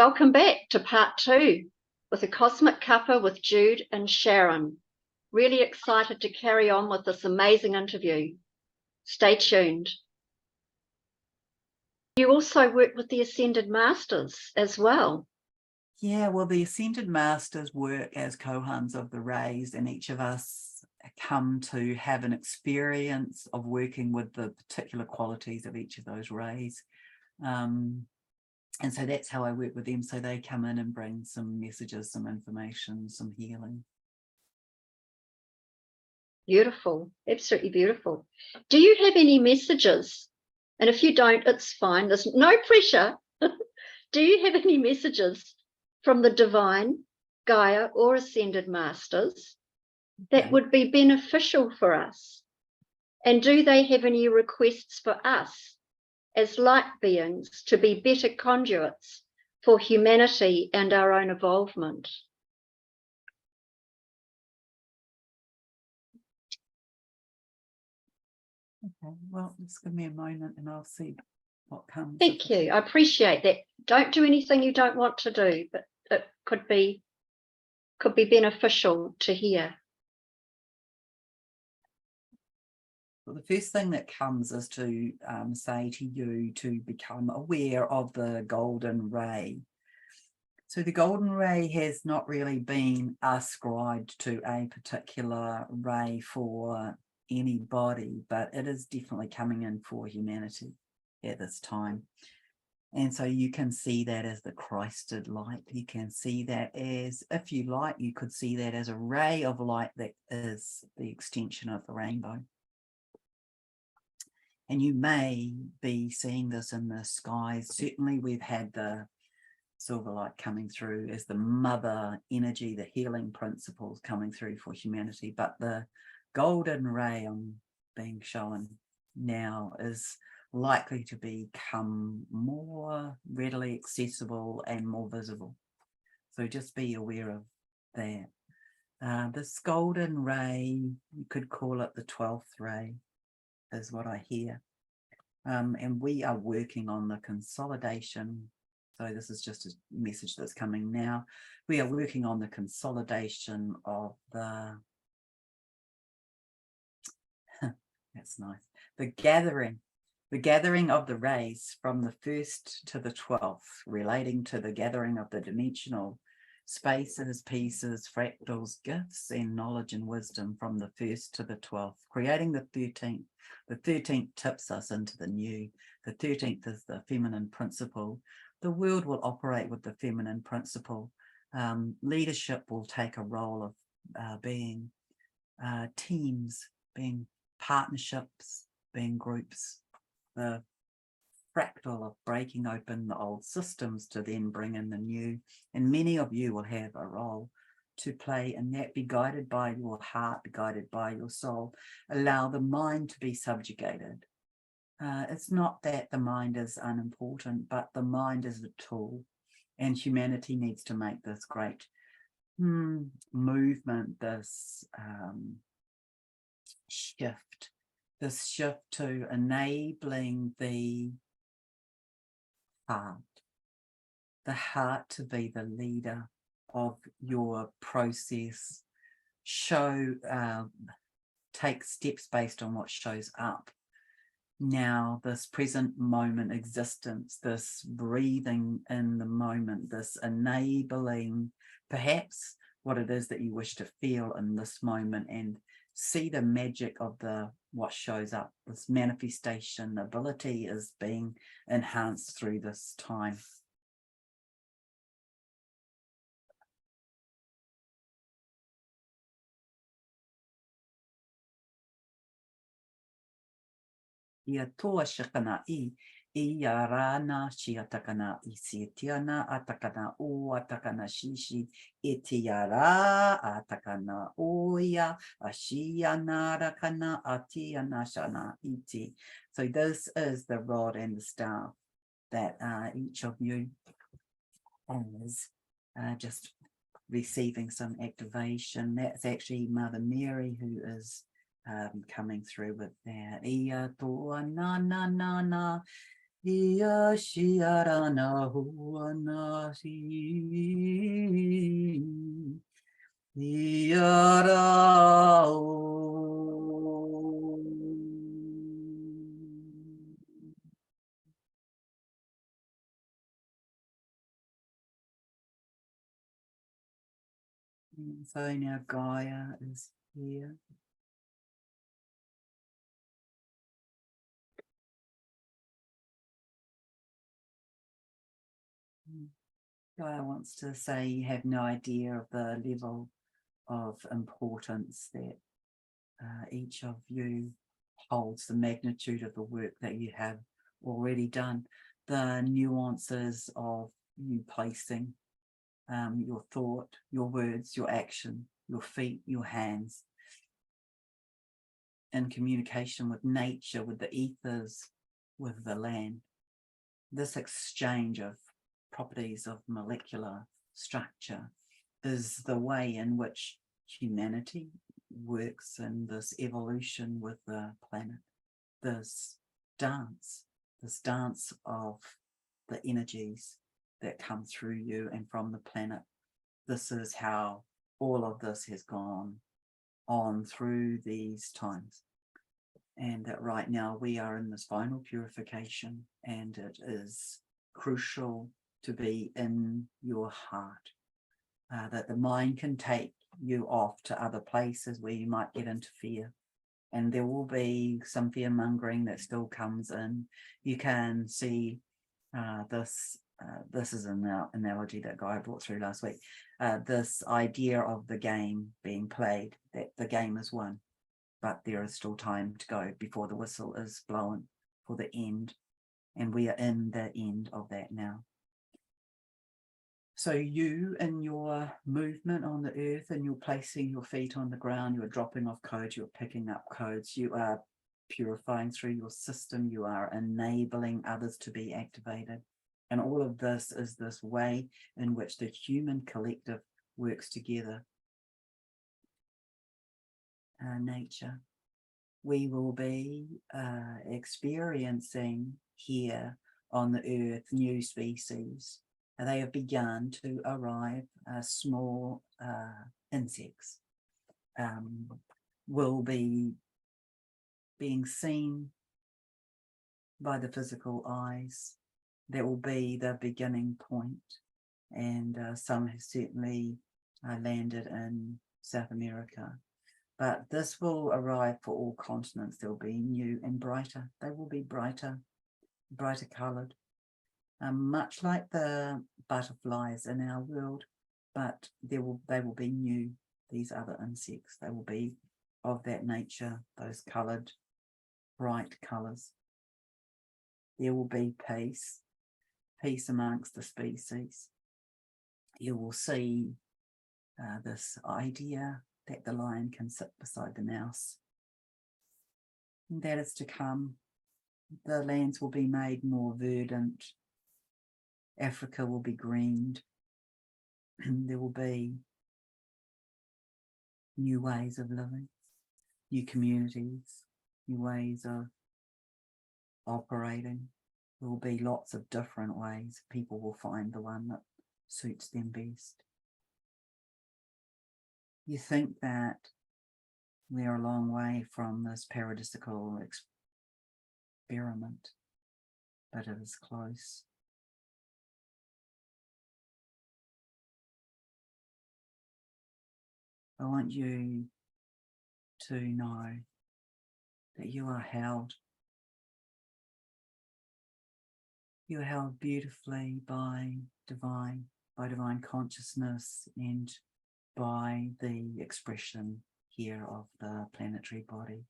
Welcome back to part 2 with A Cosmic Cuppa with Jude and Sharron. Really excited to carry on with this amazing interview. Stay tuned. You also work with the Ascended Masters as well. Yeah, well, the Ascended Masters work as Kohans of the rays, and each of us come to have an experience of working with the particular qualities of each of those rays. And so that's how I work with them. So they come in and bring some messages, some information, some healing. Beautiful, absolutely beautiful. Do you have any messages? And if you don't, it's fine. There's no pressure. Do you have any messages from the Divine, Gaia, or Ascended Masters that would be beneficial for us? And do they have any requests for us as light beings to be better conduits for humanity and our own evolvement? Okay, well, just give me a moment and I'll see what comes. Thank you. I appreciate that. Don't do anything you don't want to do, but it could be beneficial to hear. Well, the first thing that comes is to say to you to become aware of the golden ray. So the golden ray has not really been ascribed to a particular ray for anybody, but it is definitely coming in for humanity at this time. And so you can see that as the Christed light. You can see that as, if you like, you could see that as a ray of light that is the extension of the rainbow. And you may be seeing this in the skies. Certainly we've had the silver light coming through as the mother energy, the healing principles coming through for humanity. But the golden ray I'm being shown now is likely to become more readily accessible and more visible. So just be aware of that. This golden ray, you could call it the 12th ray, is what I hear. And we are working on the consolidation. So this is just a message that's coming now. We are working on the consolidation of the, that's nice, the gathering of the rays from the 1st to the 12th, relating to the gathering of the dimensional spaces, pieces, fractals, gifts, and knowledge and wisdom from the 1st to the 12th, creating the 13th. The 13th tips us into the new. The 13th is the feminine principle. The world will operate with the feminine principle. Leadership will take a role of being teams, being partnerships, being groups. The fractal of breaking open the old systems to then bring in the new. And many of you will have a role to play in that. Be guided by your heart, be guided by your soul. Allow the mind to be subjugated. It's not that the mind is unimportant, but the mind is the tool. And humanity needs to make this great movement, this shift to enabling the heart to be the leader of your process. Take steps based on what shows up. Now, this present moment existence, this breathing in the moment, this enabling perhaps what it is that you wish to feel in this moment, and see the magic of what shows up. This manifestation ability is being enhanced through this time. Ia toa shakana ia rana shia takana I sitiana atakana o atakana shishi itiara atakana oya ashiana rakana atiana shana iti. So this is the rod and the staff that each of you is just receiving some activation. That's actually Mother Mary who is coming through with that. Ia toa na na na na Ia shiarana huanasi. Iarao. So now Gaia is here. Gaia wants to say you have no idea of the level of importance that each of you holds, the magnitude of the work that you have already done, the nuances of you placing your thought, your words, your action, your feet, your hands in communication with nature, with the ethers, with the land. This exchange of properties of molecular structure is the way in which humanity works in this evolution with the planet. This dance of the energies that come through you and from the planet. This is how all of this has gone on through these times. And that right now we are in this final purification, and it is crucial to be in your heart, that the mind can take you off to other places where you might get into fear. And there will be some fear mongering that still comes in. You can see this is an analogy that Guy brought through last week. This idea of the game being played, that the game is won, but there is still time to go before the whistle is blown for the end. And we are in the end of that now. So you, in your movement on the earth, and you're placing your feet on the ground, you're dropping off codes, you're picking up codes, you are purifying through your system, you are enabling others to be activated. And all of this is this way in which the human collective works together. Nature. We will be experiencing here on the earth new species. They have begun to arrive. Small insects will be being seen by the physical eyes. That will be the beginning point. And some have certainly landed in South America. But this will arrive for all continents. They'll be new and brighter. They will be brighter coloured. Much like the butterflies in our world, but they will be new. These other insects, they will be of that nature, those coloured, bright colours. There will be peace amongst the species. You will see this idea that the lion can sit beside the mouse. And that is to come. The lands will be made more verdant. Africa will be greened. There will be new ways of living, new communities, new ways of operating. There will be lots of different ways. People will find the one that suits them best. You think that we're a long way from this paradisical experiment, but it is close. I want you to know that you are held. You are held beautifully by divine consciousness, and by the expression here of the planetary body.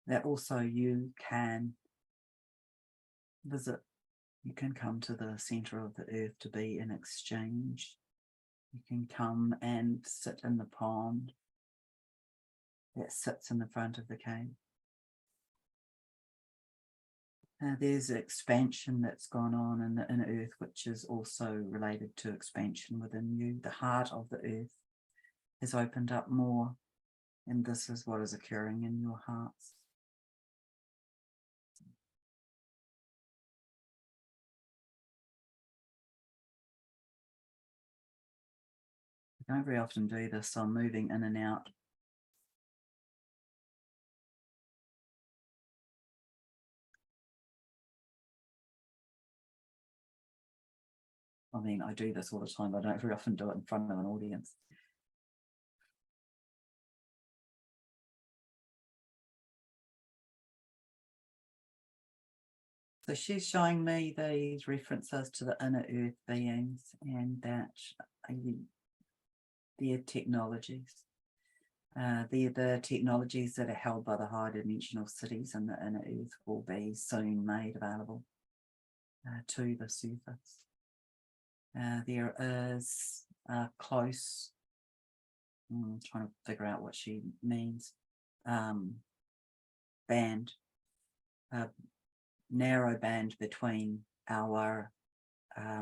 That also you can visit, you can come to the center of the earth to be in exchange. You can come and sit in the pond that sits in the front of the cave. There's expansion that's gone on in the inner earth, which is also related to expansion within you. The heart of the earth has opened up more, and this is what is occurring in your hearts. don't very often do this, so I'm moving in and out. I mean, I do this all the time, but I don't very often do it in front of an audience. So she's showing me these references to the inner earth beings and that their technologies. They're the technologies that are held by the higher dimensional cities in the inner earth will be soon made available to the surface. There is a close, I'm trying to figure out what she means, band, a narrow band between our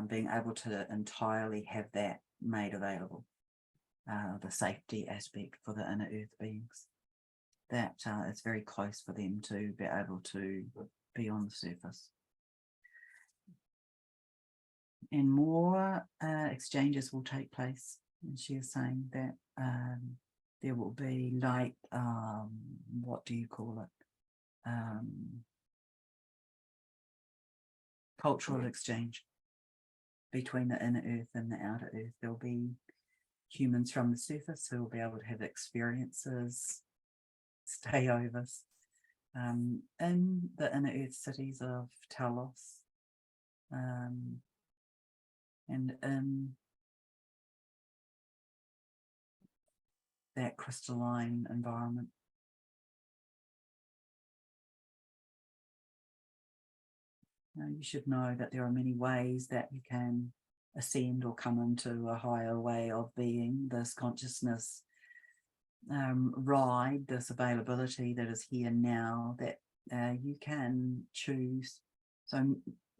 being able to entirely have that made available, the safety aspect for the inner earth beings. That it's very close for them to be able to be on the surface. And more exchanges will take place. And she is saying that there will be like, what do you call it? Cultural exchange between the inner earth and the outer earth. There'll be humans from the surface who will be able to have experiences, stayovers, in the inner earth cities of Talos, and in that crystalline environment. Now, you should know that there are many ways that you can ascend or come into a higher way of being. This consciousness ride, this availability that is here now, that you can choose. So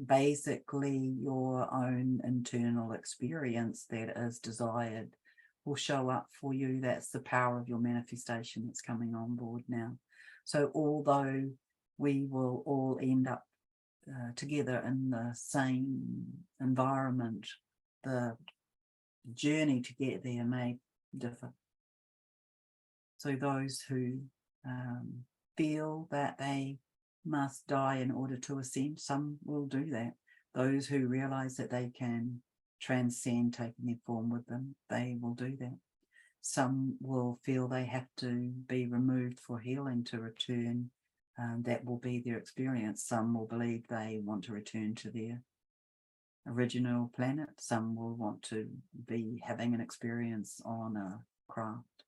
basically your own internal experience that is desired will show up for you. That's the power of your manifestation that's coming on board now. So although we will all end up together in the same environment, the journey to get there may differ. So those who feel that they must die in order to ascend, some will do that. Those who realize that they can transcend taking their form with them, they will do that. Some will feel they have to be removed for healing to return. That will be their experience. Some will believe they want to return to their original planet. Some will want to be having an experience on a craft.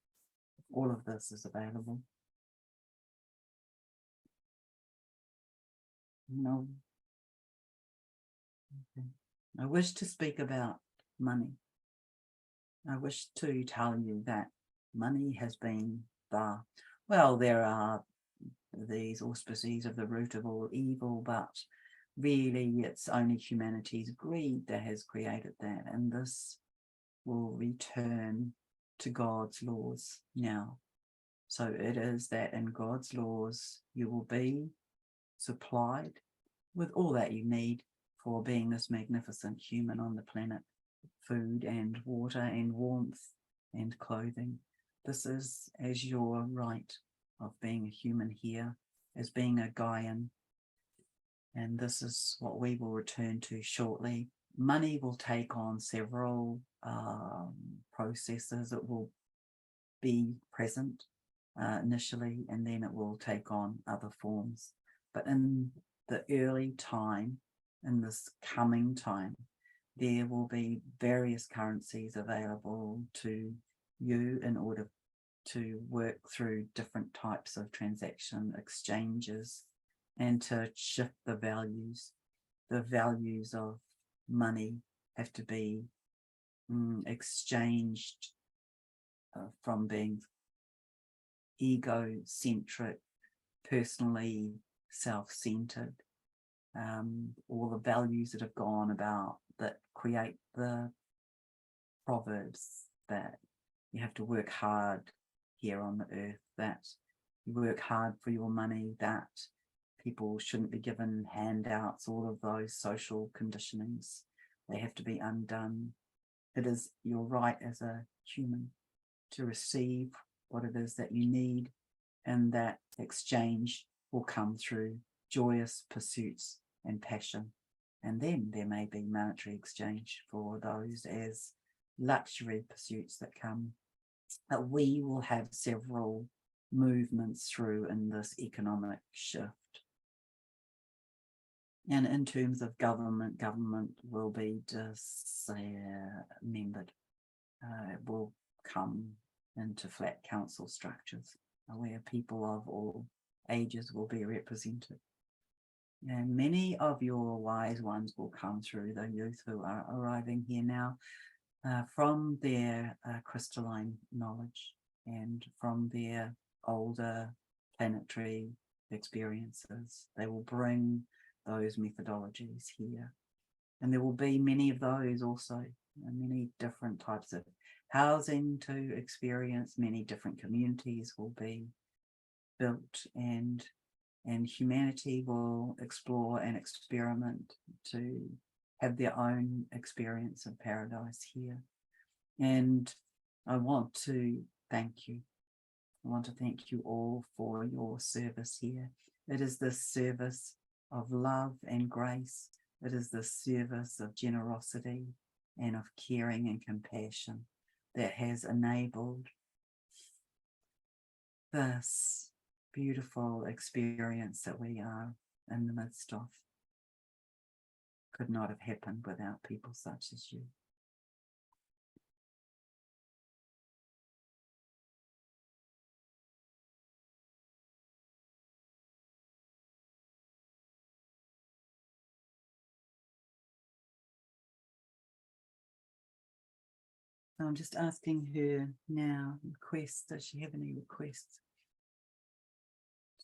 All of this is available. No. Okay. I wish to speak about money. I wish to tell you that money has been there are these auspices of the root of all evil, but really it's only humanity's greed that has created that, and this will return to God's laws now. So it is that in God's laws you will be supplied with all that you need for being this magnificent human on the planet: food and water and warmth and clothing. This is as your right of being a human here, as being a Gaian. And this is what we will return to shortly. Money will take on several processes. It will be present initially, and then it will take on other forms. But in the early time, in this coming time, there will be various currencies available to you in order to work through different types of transaction exchanges and to shift the values. The values of money have to be exchanged from being egocentric, personally self-centered, all the values that have gone about that create the proverbs that you have to work hard here on the earth, that you work hard for your money, that people shouldn't be given handouts, all of those social conditionings, they have to be undone. It is your right as a human to receive what it is that you need, and that exchange will come through joyous pursuits and passion. And then there may be monetary exchange for those as luxury pursuits that come. But we will have several movements through in this economic shift. And in terms of government will be dismembered. It will come into flat council structures where people of all ages will be represented. And many of your wise ones will come through, the youth who are arriving here now, from their crystalline knowledge and from their older planetary experiences. They will bring those methodologies here. And there will be many of those also, many different types of housing to experience, many different communities will be built, and humanity will explore and experiment to have their own experience of paradise here. And I want to thank you. I want to thank you all for your service here. It is this service of love and grace. It is the service of generosity and of caring and compassion that has enabled this beautiful experience that we are in the midst of. Could not have happened without people such as you. So I'm just asking her now, requests, does she have any requests?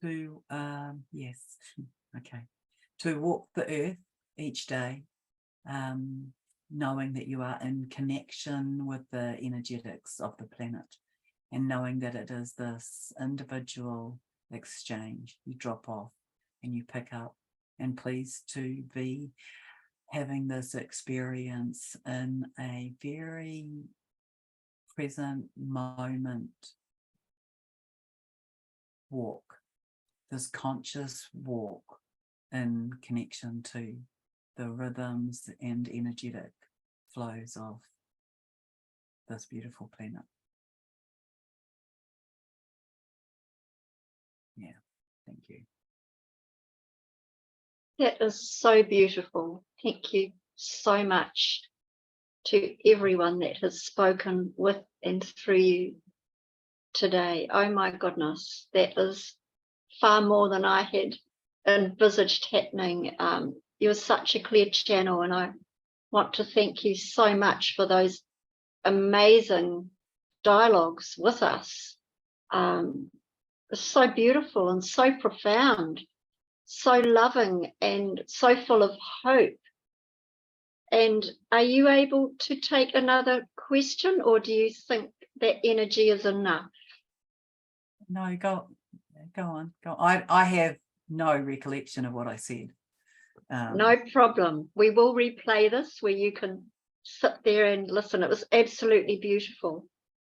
To, yes, okay. To walk the earth each day, knowing that you are in connection with the energetics of the planet, and knowing that it is this individual exchange. You drop off and you pick up, and pleased to be having this experience in a very present moment walk, this conscious walk in connection to the rhythms and energetic flows of this beautiful planet. Yeah, thank you. That is so beautiful. Thank you so much to everyone that has spoken with and through you today. Oh my goodness, that is far more than I had envisaged happening. You're such a clear channel, and I want to thank you so much for those amazing dialogues with us. It's so beautiful and so profound, so loving and so full of hope. And are you able to take another question, or do you think that energy is enough? No, go on. I have no recollection of what I said. No problem. We will replay this where you can sit there and listen. It was absolutely beautiful.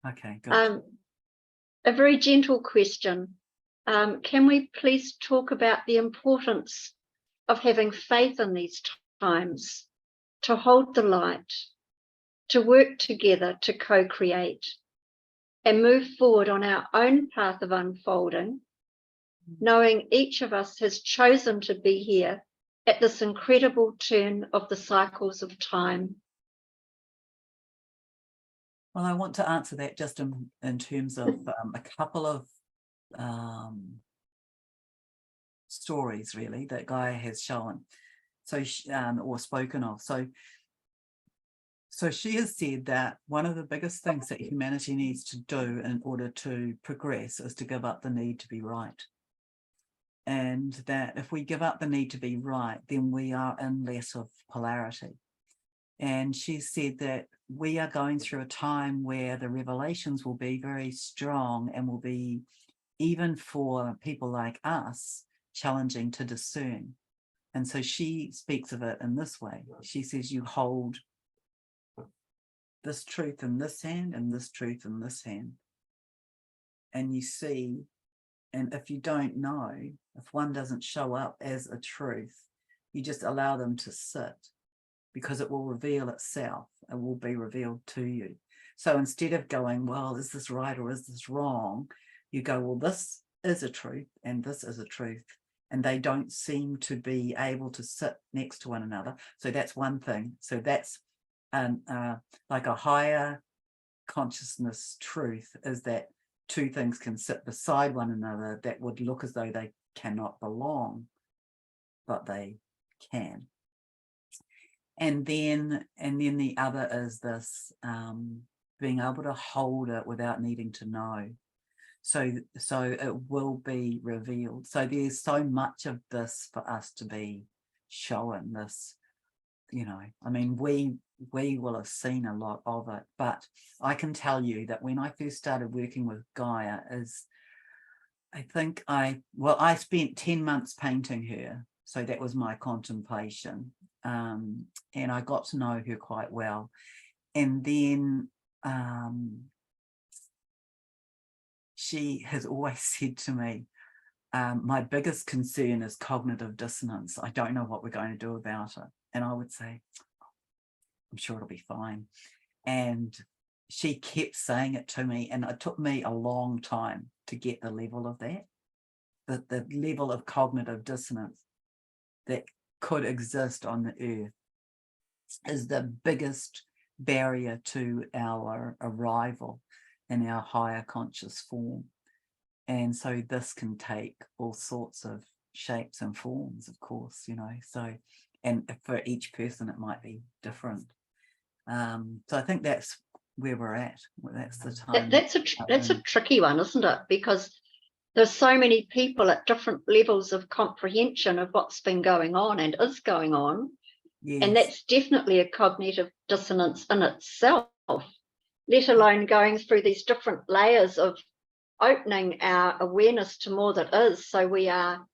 Okay, good. A very gentle question. Can we please talk about the importance of having faith in these times, to hold the light, to work together to co-create and move forward on our own path of unfolding, knowing each of us has chosen to be here at this incredible turn of the cycles of time? Well, I want to answer that just in terms of a couple of stories, really, that Gaia has shown, so or spoken of. So she has said that one of the biggest things that humanity needs to do in order to progress is to give up the need to be right. And that if we give up the need to be right, then we are in less of polarity. And she said that we are going through a time where the revelations will be very strong and will be, even for people like us, challenging to discern. And so she speaks of it in this way. She says you hold this truth in this hand and this truth in this hand. And you see, and if you don't know, if one doesn't show up as a truth, you just allow them to sit, because it will reveal itself. It will be revealed to you. So instead of going, well, is this right or is this wrong? You go, well, this is a truth and this is a truth. And they don't seem to be able to sit next to one another. So that's one thing. So that's like a higher consciousness truth, is that two things can sit beside one another that would look as though they cannot belong, but they can. And then the other is this being able to hold it without needing to know. So it will be revealed. So there's so much of this for us to be shown. This, you know, I mean, we will have seen a lot of it, but I can tell you that when I first started working with Gaia, I spent 10 months painting her. So that was my contemplation. And I got to know her quite well. And then she has always said to me, my biggest concern is cognitive dissonance. I don't know what we're going to do about it. And I would say, I'm sure it'll be fine. And she kept saying it to me, and it took me a long time to get the level of that, the level of cognitive dissonance that could exist on the earth is the biggest barrier to our arrival in our higher conscious form. And so this can take all sorts of shapes and forms, of course, you know, so, and for each person it might be different. So I think that's where we're at. That's the time. That's a tricky one, isn't it? Because there's so many people at different levels of comprehension of what's been going on and is going on. Yes. And that's definitely a cognitive dissonance in itself, let alone going through these different layers of opening our awareness to more that is, so we are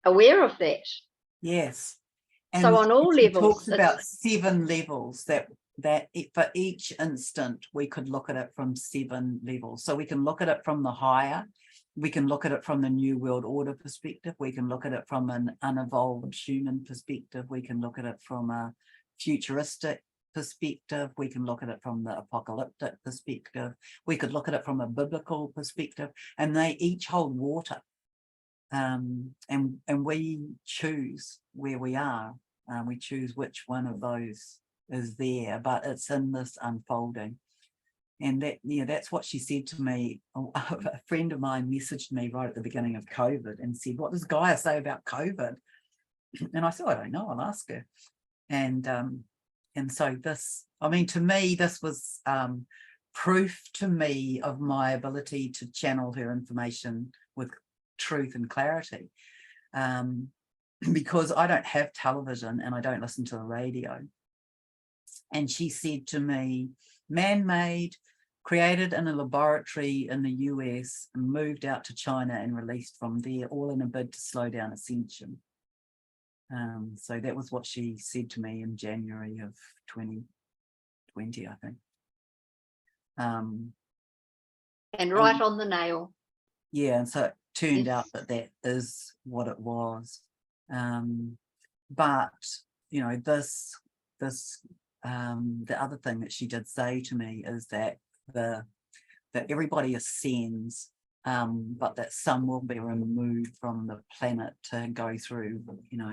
aware of that. Yes. And so on all levels, talks about 7 levels that for each instant we could look at it from 7 levels. So we can look at it from the higher, we can look at it from the New World Order perspective, we can look at it from an unevolved human perspective, we can look at it from a futuristic perspective, we can look at it from the apocalyptic perspective, we could look at it from a biblical perspective, and they each hold water. And we choose where we are. We choose which one of those is there, but it's in this unfolding. And that, yeah, that's what she said to me. A friend of mine messaged me right at the beginning of COVID and said, what does Gaia say about COVID? And I said, I don't know, I'll ask her. And so this, I mean, to me, this was proof to me of my ability to channel her information with truth and clarity, because I don't have television and I don't listen to the radio. And she said to me, man-made, created in a laboratory in the US, and moved out to China and released from there, all in a bid to slow down ascension. So that was what she said to me in January of 2020, I think. And right on the nail. Yeah, and so it turned out that is what it was. But, you know, this the other thing that she did say to me is that that everybody ascends, but that some will be removed from the planet to go through, you know,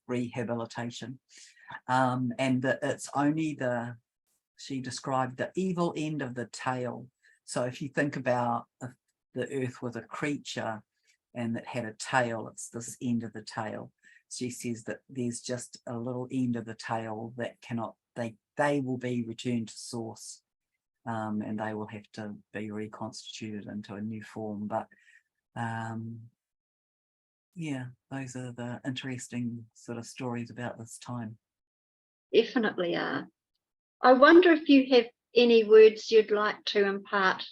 rehabilitation, and that it's only she described the evil end of the tail. So if you think about if the earth was a creature and that had a tail, it's this end of the tail. She says that there's just a little end of the tail that cannot, they will be returned to source, and they will have to be reconstituted into a new form. But yeah, those are the interesting sort of stories about this time. Definitely are. I wonder if you have any words you'd like to impart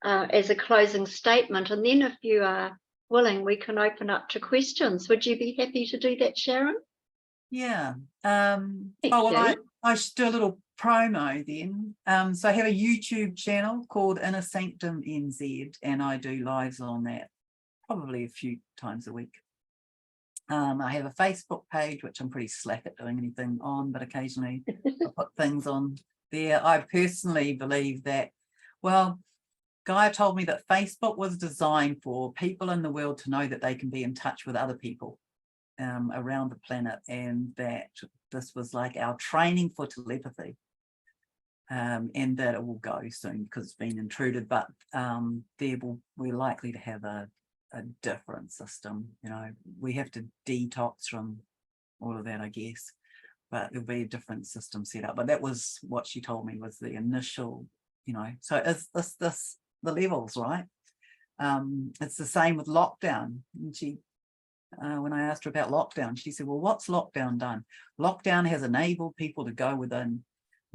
as a closing statement, and then if you are willing, we can open up to questions. Would you be happy to do that, Sharron? Yeah. I should do a little promo then. So I have a YouTube channel called Inner Sanctum NZ, and I do lives on that probably a few times a week. I have a Facebook page, which I'm pretty slack at doing anything on, but occasionally I put things on there. I personally believe that, well, Gaia told me that Facebook was designed for people in the world to know that they can be in touch with other people around the planet, and that this was like our training for telepathy, and that it will go soon because it's been intruded, but we're likely to have a different system. You know, we have to detox from all of that, I guess, but there'll be a different system set up. But that was what she told me was the initial, you know. So is this the levels, right? It's the same with lockdown. And she, when I asked her about lockdown, she said, well, what's lockdown done? Lockdown has enabled people to go within.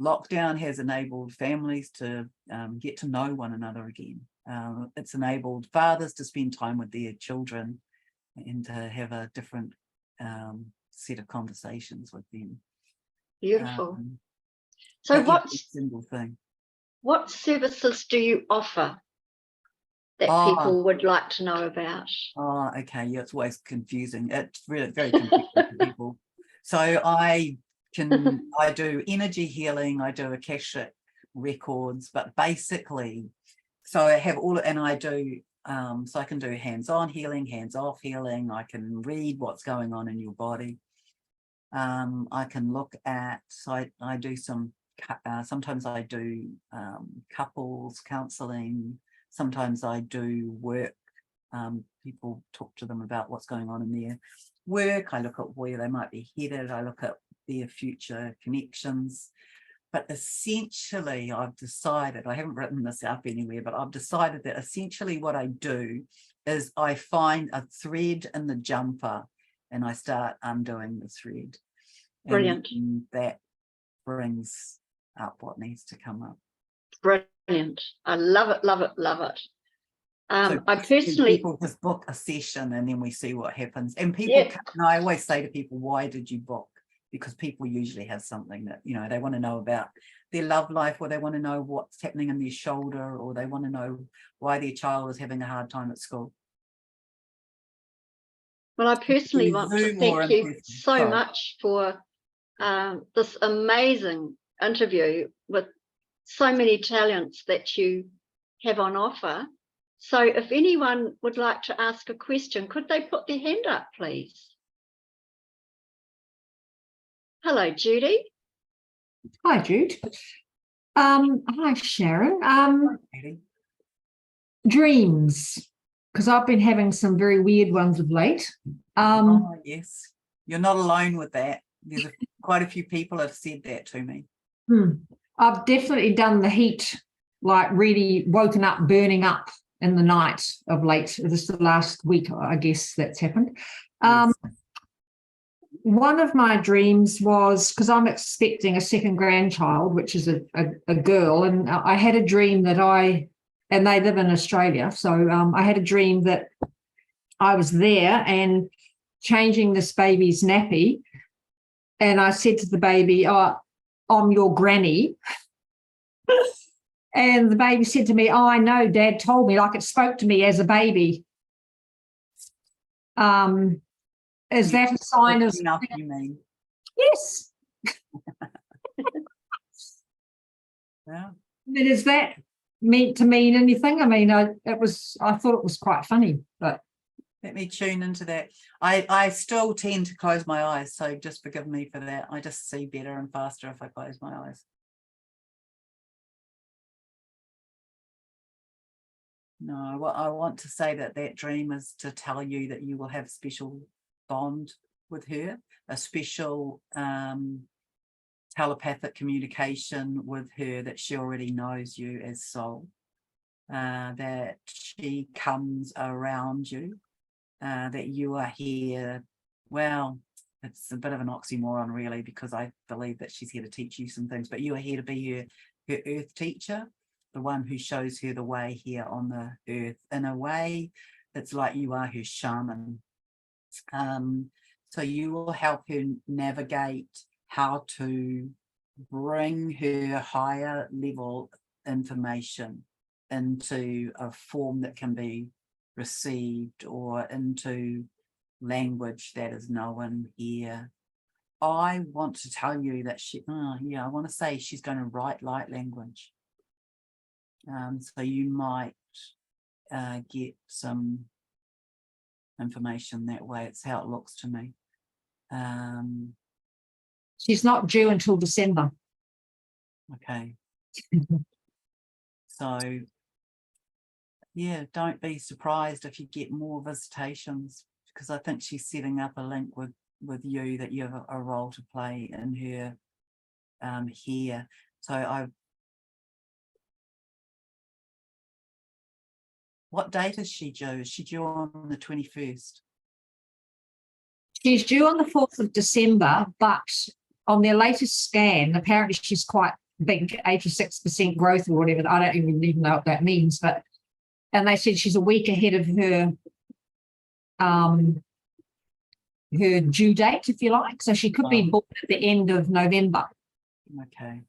Lockdown has enabled families to get to know one another again. It's enabled fathers to spend time with their children and to have a different set of conversations with them. Beautiful. So what services do you offer that people would like to know about? Oh, okay. Yeah, it's always confusing. It's really very confusing for people. So I do energy healing, I do Akashic records, but basically, so I have all, and I do, so I can do hands-on healing, hands-off healing. I can read what's going on in your body. I can look at, so I do some, sometimes I do couples counseling. Sometimes I do work. People talk to them about what's going on in their work. I look at where they might be headed. I look at their future connections. But essentially, I've decided, I haven't written this up anywhere, but I've decided that essentially what I do is I find a thread in the jumper and I start undoing the thread. Brilliant. And that brings up what needs to come up. Brilliant. I love it, love it, love it. So I personally, people just book a session and then we see what happens. And people, and I always say to people, why did you book? Because people usually have something that, you know, they want to know about their love life, or they want to know what's happening in their shoulder, or they want to know why their child is having a hard time at school. Well, I personally want to thank you so much for this amazing interview with so many talents that you have on offer. So if anyone would like to ask a question, could they put their hand up, please? Hello, Judy. Hi, Jude. Hi, Sharron. Dreams, because I've been having some very weird ones of late. Yes, you're not alone with that. There's quite a few people have said that to me. I've definitely done the heat, like really woken up, burning up in the night of late. This is the last week, I guess that's happened. Yes. One of my dreams was, because I'm expecting a second grandchild, which is a girl, and I had a dream that and they live in Australia, so I had a dream that I was there and changing this baby's nappy, and I said to the baby, oh, I'm your granny. And the baby said to me, oh, I know, Dad told me, like it spoke to me as a baby. Is that a sign of... You mean? Yes. Yeah. But is that meant to mean anything? I mean, I thought it was quite funny, but... Let me tune into that. I still tend to close my eyes, so just forgive me for that. I just see better and faster if I close my eyes. No, well, I want to say that dream is to tell you that you will have special bond with her, a special telepathic communication with her, that she already knows you as soul, that she comes around you, that you are here. Well, it's a bit of an oxymoron really, because I believe that she's here to teach you some things, but you are here to be her earth teacher, the one who shows her the way here on the earth. In a way, it's like you are her shaman. So you will help her navigate how to bring her higher level information into a form that can be received or into language that is known here. I want to tell you that I want to say she's going to write light language. So you might get some information that way. It's how it looks to me. She's not due until December. Okay. So, yeah, don't be surprised if you get more visitations, because I think she's setting up a link with you, that you have a role to play in her here. So what date is she due? Is she due on the 21st? She's due on the 4th of December, but on their latest scan, apparently she's quite big, 86% growth or whatever. I don't even know what that means, and they said she's a week ahead of her due date, if you like. So she could be born at the end of November. Okay.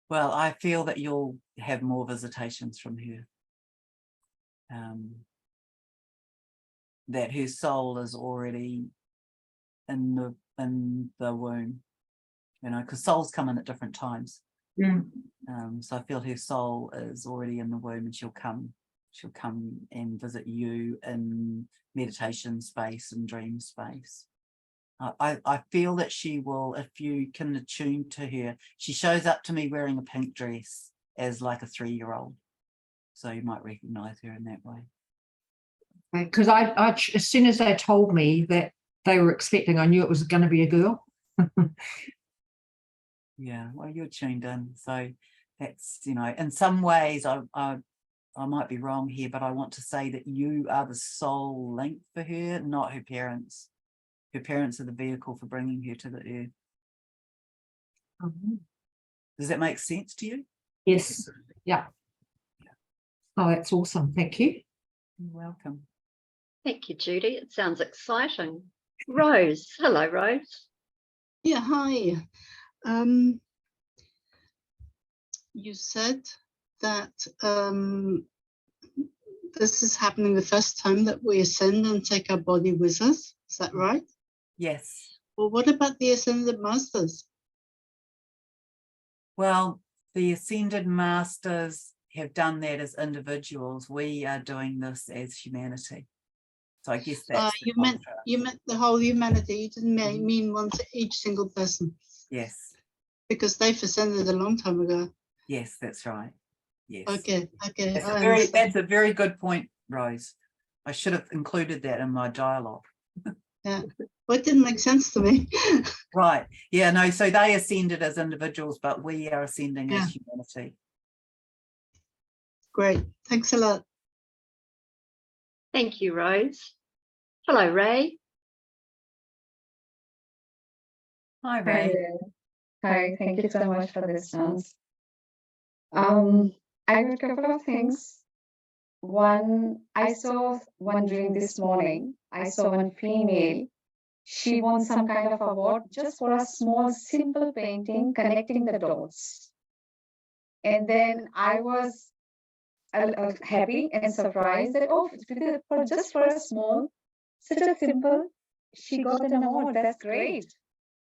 Well, I feel that you'll have more visitations from her. That her soul is already in the womb, because souls come in at different times. So I feel her soul is already in the womb, and she'll come and visit you in meditation space and dream space. I feel that she will, if you can attune to her. She shows up to me wearing a pink dress as like a 3-year-old, so you might recognize her in that way. Because I as soon as they told me that they were expecting, I knew it was going to be a girl. Yeah, well, you're tuned in, so that's, in some ways I might be wrong here, but I want to say that you are the soul link for her, not her parents. Her parents are the vehicle for bringing her to the earth. Does that make sense to you? Yes. Yeah. Oh, that's awesome. Thank you. You're welcome. Thank you, Judy. It sounds exciting. Rose. Hello, Rose. Yeah, hi. You said that this is happening the first time that we ascend and take our body with us. Is that right? Yes. Well, what about the ascended masters? Well, the ascended masters have done that as individuals. We are doing this as humanity. So I guess that's you meant the whole humanity. You didn't mean one to each single person. Yes. Because they've ascended a long time ago. Yes, that's right. Yes. Okay. That's a very good point, Rose. I should have included that in my dialogue. Yeah. Well, it didn't make sense to me. Right. Yeah, no, so they ascended as individuals, but we are ascending as humanity. Great. Thanks a lot. Thank you, Rose. Hello, Ray. Hi, Ray. Hi, thank you so much for this chance. I got a couple of things. One, I saw one dream this morning. I saw one female. She won some kind of award just for a small, simple painting connecting the dots. And then I was happy and surprised that, just for a small, such a simple, she got an award. That's great.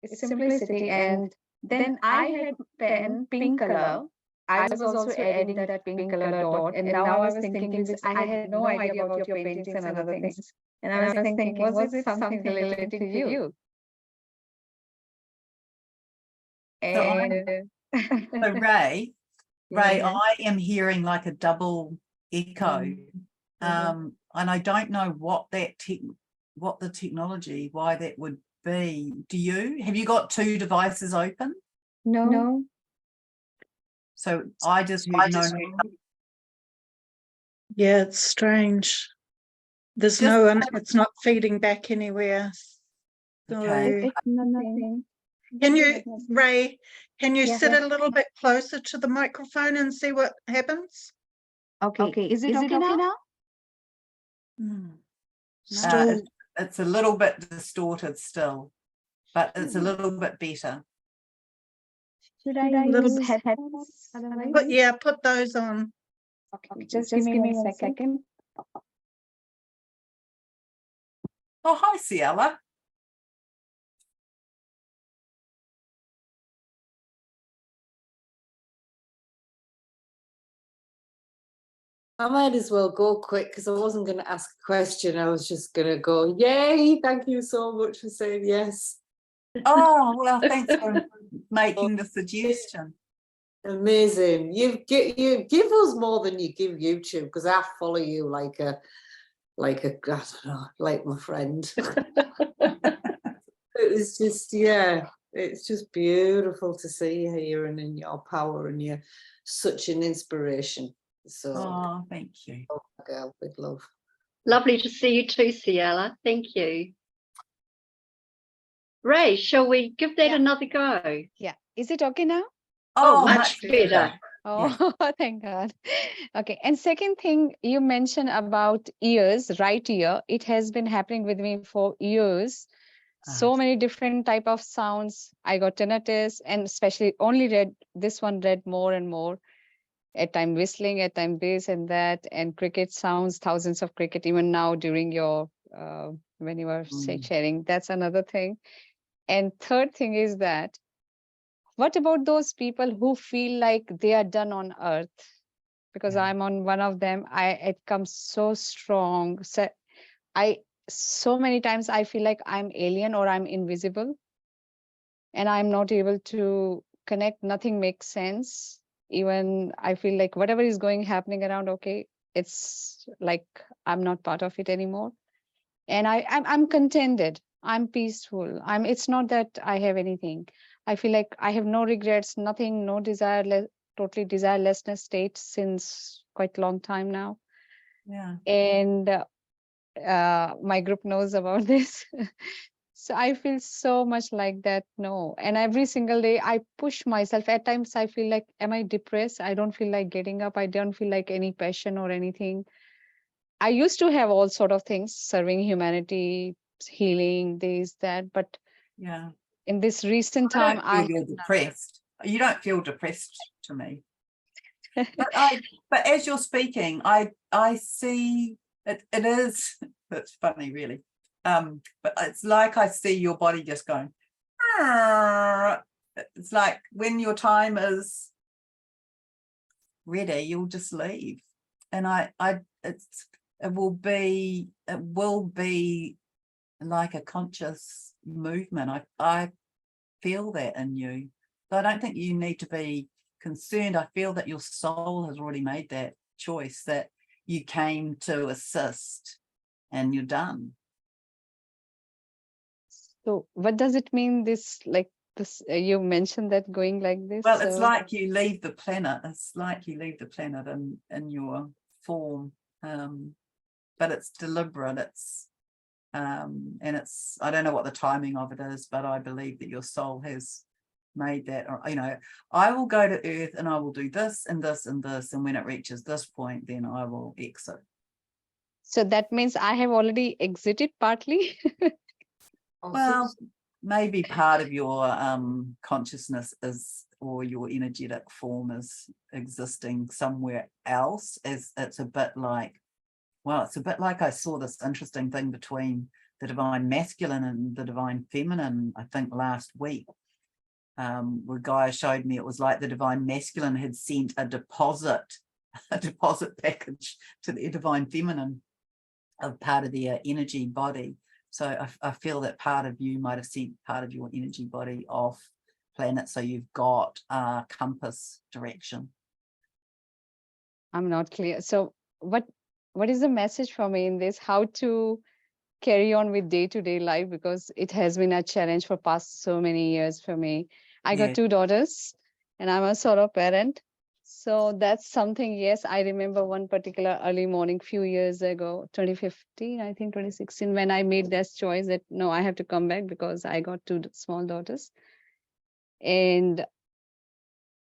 It's simplicity. And then I had pen, pink color. I was also adding that pink color dot. And now I was thinking, I had no idea about your paintings and other things. And I was thinking, was it something related to you? And So Ray, I am hearing like a double echo. And I don't know what the technology, why that would be. Do you? Have you got 2 devices open? No. So I just heard no. Yeah, it's strange. There's it's not feeding back anywhere. So Okay. It's nothing. can you, Ray, sit a little bit closer to the microphone and see what happens? Okay. Is it okay now? Hmm. Still, It's a little bit distorted still, but it's a little bit better. Should I Little use bit. headphones? put those on. Okay, just give me 1 second. Oh, hi, Ciela. I might as well go quick because I wasn't going to ask a question. I was just going to go, yay, thank you so much for saying yes. Oh, well, thanks for making the suggestion. Amazing. You give us more than you give YouTube, because I follow you like a I don't know, like my friend. It was just, yeah, it's just beautiful to see you here and in your power, and you're such an inspiration. So, Oh, thank you. oh, girl, big love. Lovely to see you too, Ciela. Thank you. Ray, shall we give that another go? Yeah. Is it okay now? Oh, much better. Oh, thank God. Okay. And second thing, you mentioned about ears, right ear. It has been happening with me for years. So many different type of sounds. I got tinnitus, and especially only this one read more and more. At time whistling, at time this and that, and cricket sounds, thousands of cricket, even now during your, when you were sharing, that's another thing. And third thing is that, what about those people who feel like they are done on earth? Because Yeah. I'm on one of them. It comes so strong. So many times I feel like I'm alien or I'm invisible, and I'm not able to connect. Nothing makes sense. Even I feel like whatever is happening around, okay, it's like I'm not part of it anymore. And I'm contented. I'm peaceful. It's not that I have anything. I feel like I have no regrets, nothing, no desire, totally desirelessness state since quite a long time now. Yeah. And my group knows about this. So I feel so much like that. No. And every single day I push myself. At times I feel like, am I depressed? I don't feel like getting up. I don't feel like any passion or anything. I used to have all sort of things, serving humanity, healing, this, that. But Yeah. in this recent I time, don't feel you're depressed. You don't feel depressed to me. But as you're speaking, I see it is, it's funny really. But it's like I see your body just going, it's like when your time is ready, you'll just leave. And it will be like a conscious movement. I feel that in you. So I don't think you need to be concerned. I feel that your soul has already made that choice, that you came to assist and you're done. So what does it mean, this, like this, you mentioned that going like this? Well, it's like you leave the planet. It's like you leave the planet in your form. But it's deliberate. It's and it's, I don't know what the timing of it is, but I believe that your soul has made that, or, I will go to earth and I will do this and this and this, and when it reaches this point, then I will exit. So that means I have already exited partly. Well, maybe part of your consciousness is, or your energetic form is existing somewhere else. As it's a bit like, well, it's a bit like I saw this interesting thing between the divine masculine and the divine feminine, I think last week. The guy showed me it was like the divine masculine had sent a deposit package to the divine feminine of part of their energy body. So I feel that part of you might have sent part of your energy body off planet, so you've got a compass direction. I'm not clear. So what is the message for me in this? How to carry on with day-to-day life, because it has been a challenge for past so many years for me. I got 2 daughters and I'm a solo parent. So that's something, yes, I remember one particular early morning few years ago, 2015, I think 2016, when I made that choice that no, I have to come back because I got 2 small daughters. And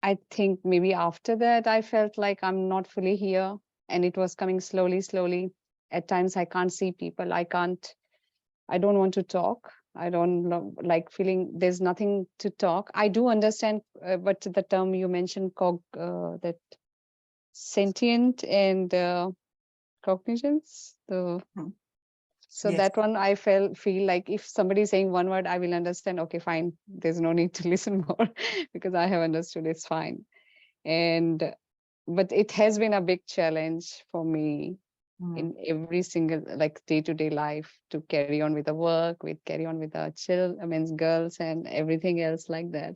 I think maybe after that, I felt like I'm not fully here. and it was coming slowly. At times I can't see people. I don't want to talk. I don't like feeling there's nothing to talk. I do understand what the term you mentioned, that sentient and cognitions. So Yes. that one I feel like if somebody is saying one word, I will understand. Okay, fine. There's no need to listen more because I have understood. It's fine. But it has been a big challenge for me in every single like day-to-day life to carry on with the work, carry on with the girls and everything else like that.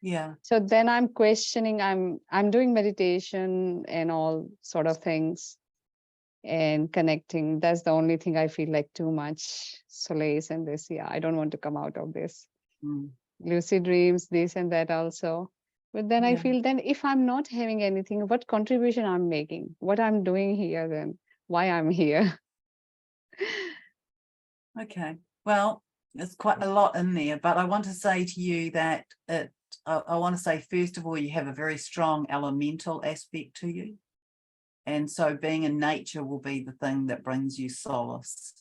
Yeah. So then I'm questioning, I'm doing meditation and all sort of things and connecting. That's the only thing I feel like too much solace and this. Yeah, I don't want to come out of this. Lucid dreams, this and that also. But then I Yeah. feel then if I'm not having anything, what contribution I'm making, what I'm doing here then, why I'm here. Okay. Well, there's quite a lot in there, but I want to say to you that I want to say, first of all, you have a very strong elemental aspect to you. And so being in nature will be the thing that brings you solace.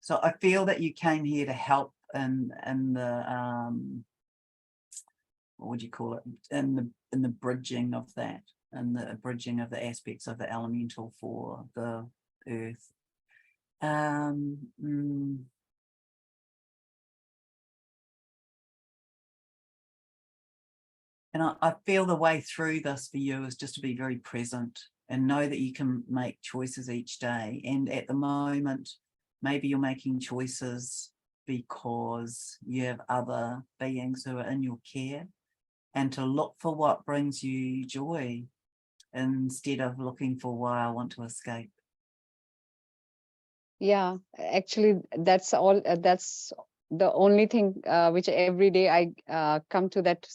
So I feel that you came here to help in the what would you call it, in the bridging of that, and the bridging of the aspects of the elemental for the earth. And I feel the way through this for you is just to be very present and know that you can make choices each day. And at the moment, maybe you're making choices because you have other beings who are in your care, and to look for what brings you joy instead of looking for why I want to escape. Yeah, actually, that's all. That's the only thing which every day I come to that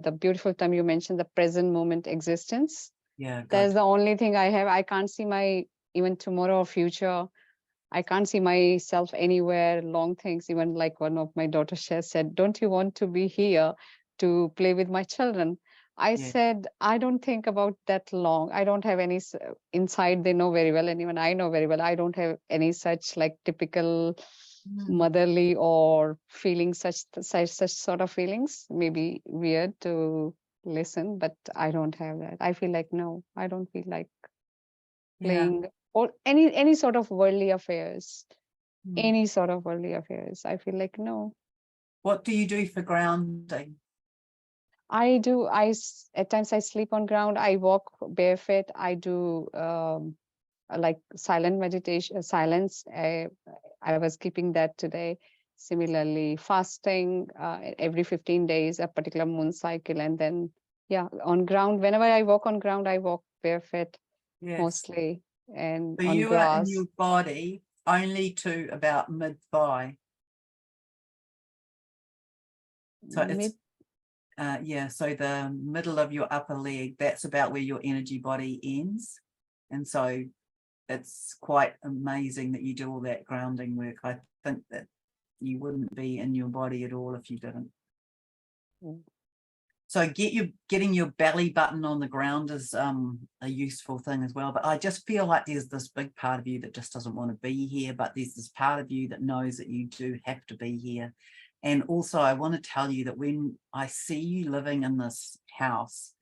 the beautiful term you mentioned, the present moment existence. Yeah, good. That's the only thing I have. I can't see my even tomorrow or future. I can't see myself anywhere. Long things, even like one of my daughters said, "Don't you want to be here to play with my children?" I Yeah. said, I don't think about that long. I don't have any inside. They know very well, and even I know very well. I don't have any such like typical motherly or feeling such sort of feelings. Maybe weird to listen, but I don't have that. I feel like no, I don't feel like Yeah. playing or any sort of worldly affairs. Mm. Any sort of worldly affairs. I feel like no. What do you do for grounding? I do. At times I sleep on ground. I walk barefoot. I do like silent meditation, silence. I was keeping that today. Similarly, fasting every 15 days, a particular moon cycle, and then yeah, on ground. Whenever I walk on ground, I walk barefoot Yes. mostly, and So on you are in grass. your body only to about mid-thigh. So it's yeah, so the middle of your upper leg, that's about where your energy body ends. And so it's quite amazing that you do all that grounding work. I think that you wouldn't be in your body at all if you didn't. So getting your belly button on the ground is a useful thing as well. But I just feel like there's this big part of you that just doesn't want to be here, but there's this part of you that knows that you do have to be here. And also I want to tell you that when I see you living in this house,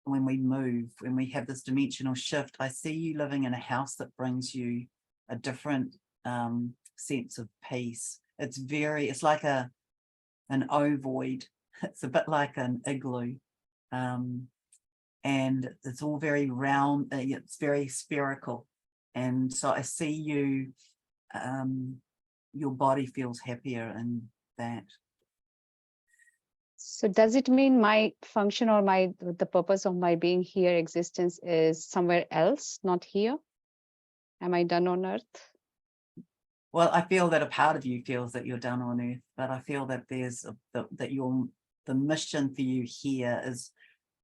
when we move, when we have this dimensional shift, I see you living in a house that brings you a different sense of peace. It's like an ovoid. It's a bit like an igloo. And it's all very round, it's very spherical. And so I see you, your body feels happier in that. So does it mean my function or the purpose of my being here existence is somewhere else, not here? Am I done on earth? Well, I feel that a part of you feels that you're done on earth, but I feel that the mission for you here is,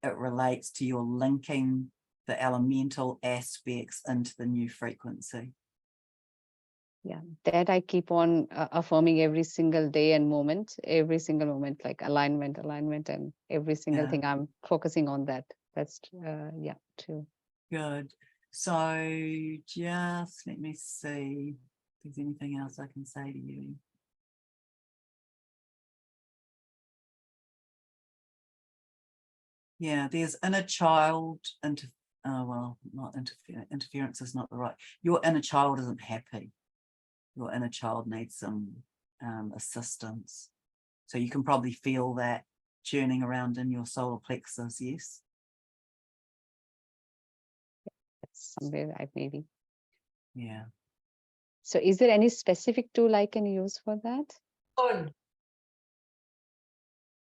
it relates to your linking the elemental aspects into the new frequency. Yeah, that I keep on affirming every single day and moment, like alignment, and every single thing I'm focusing on that. That's yeah, true. Good. So just let me see if there's anything else I can say to you. Yeah, there's inner child interference is not the right. Your inner child isn't happy. Your inner child needs some assistance. So you can probably feel that churning around in your solar plexus, yes? Somewhere maybe. Yeah. So is there any specific tool I can use for that?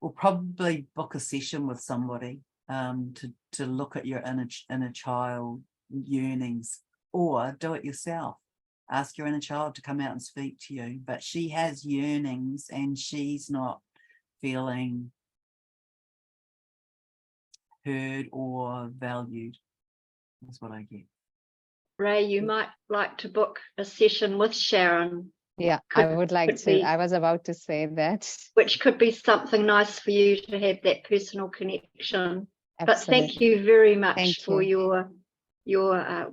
We'll probably book a session with somebody to look at your inner child yearnings, or do it yourself. Ask your inner child to come out and speak to you, but she has yearnings and she's not feeling heard or valued. That's what I get. Ray, you might like to book a session with Sharron. Yeah, I would like could to. be- I was about to say that. Which could be something nice for you to have that personal connection. But thank Absolutely. you very much Thank for your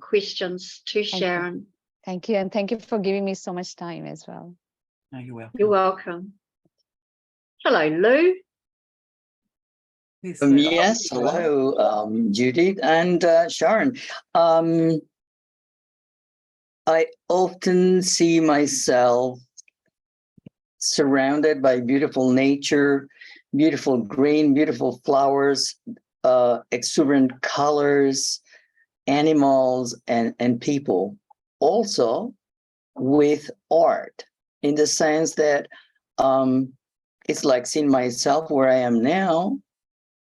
questions to Thank you. Sharron. Thank you. And thank you for giving me so much time as well. No, you're welcome. You're welcome. Hello, Lou. Yes, sir. Yes, hello, Judith and Sharron. I often see myself surrounded by beautiful nature, beautiful green, beautiful flowers, exuberant colors, animals, and people. Also with art, in the sense that it's like seeing myself where I am now,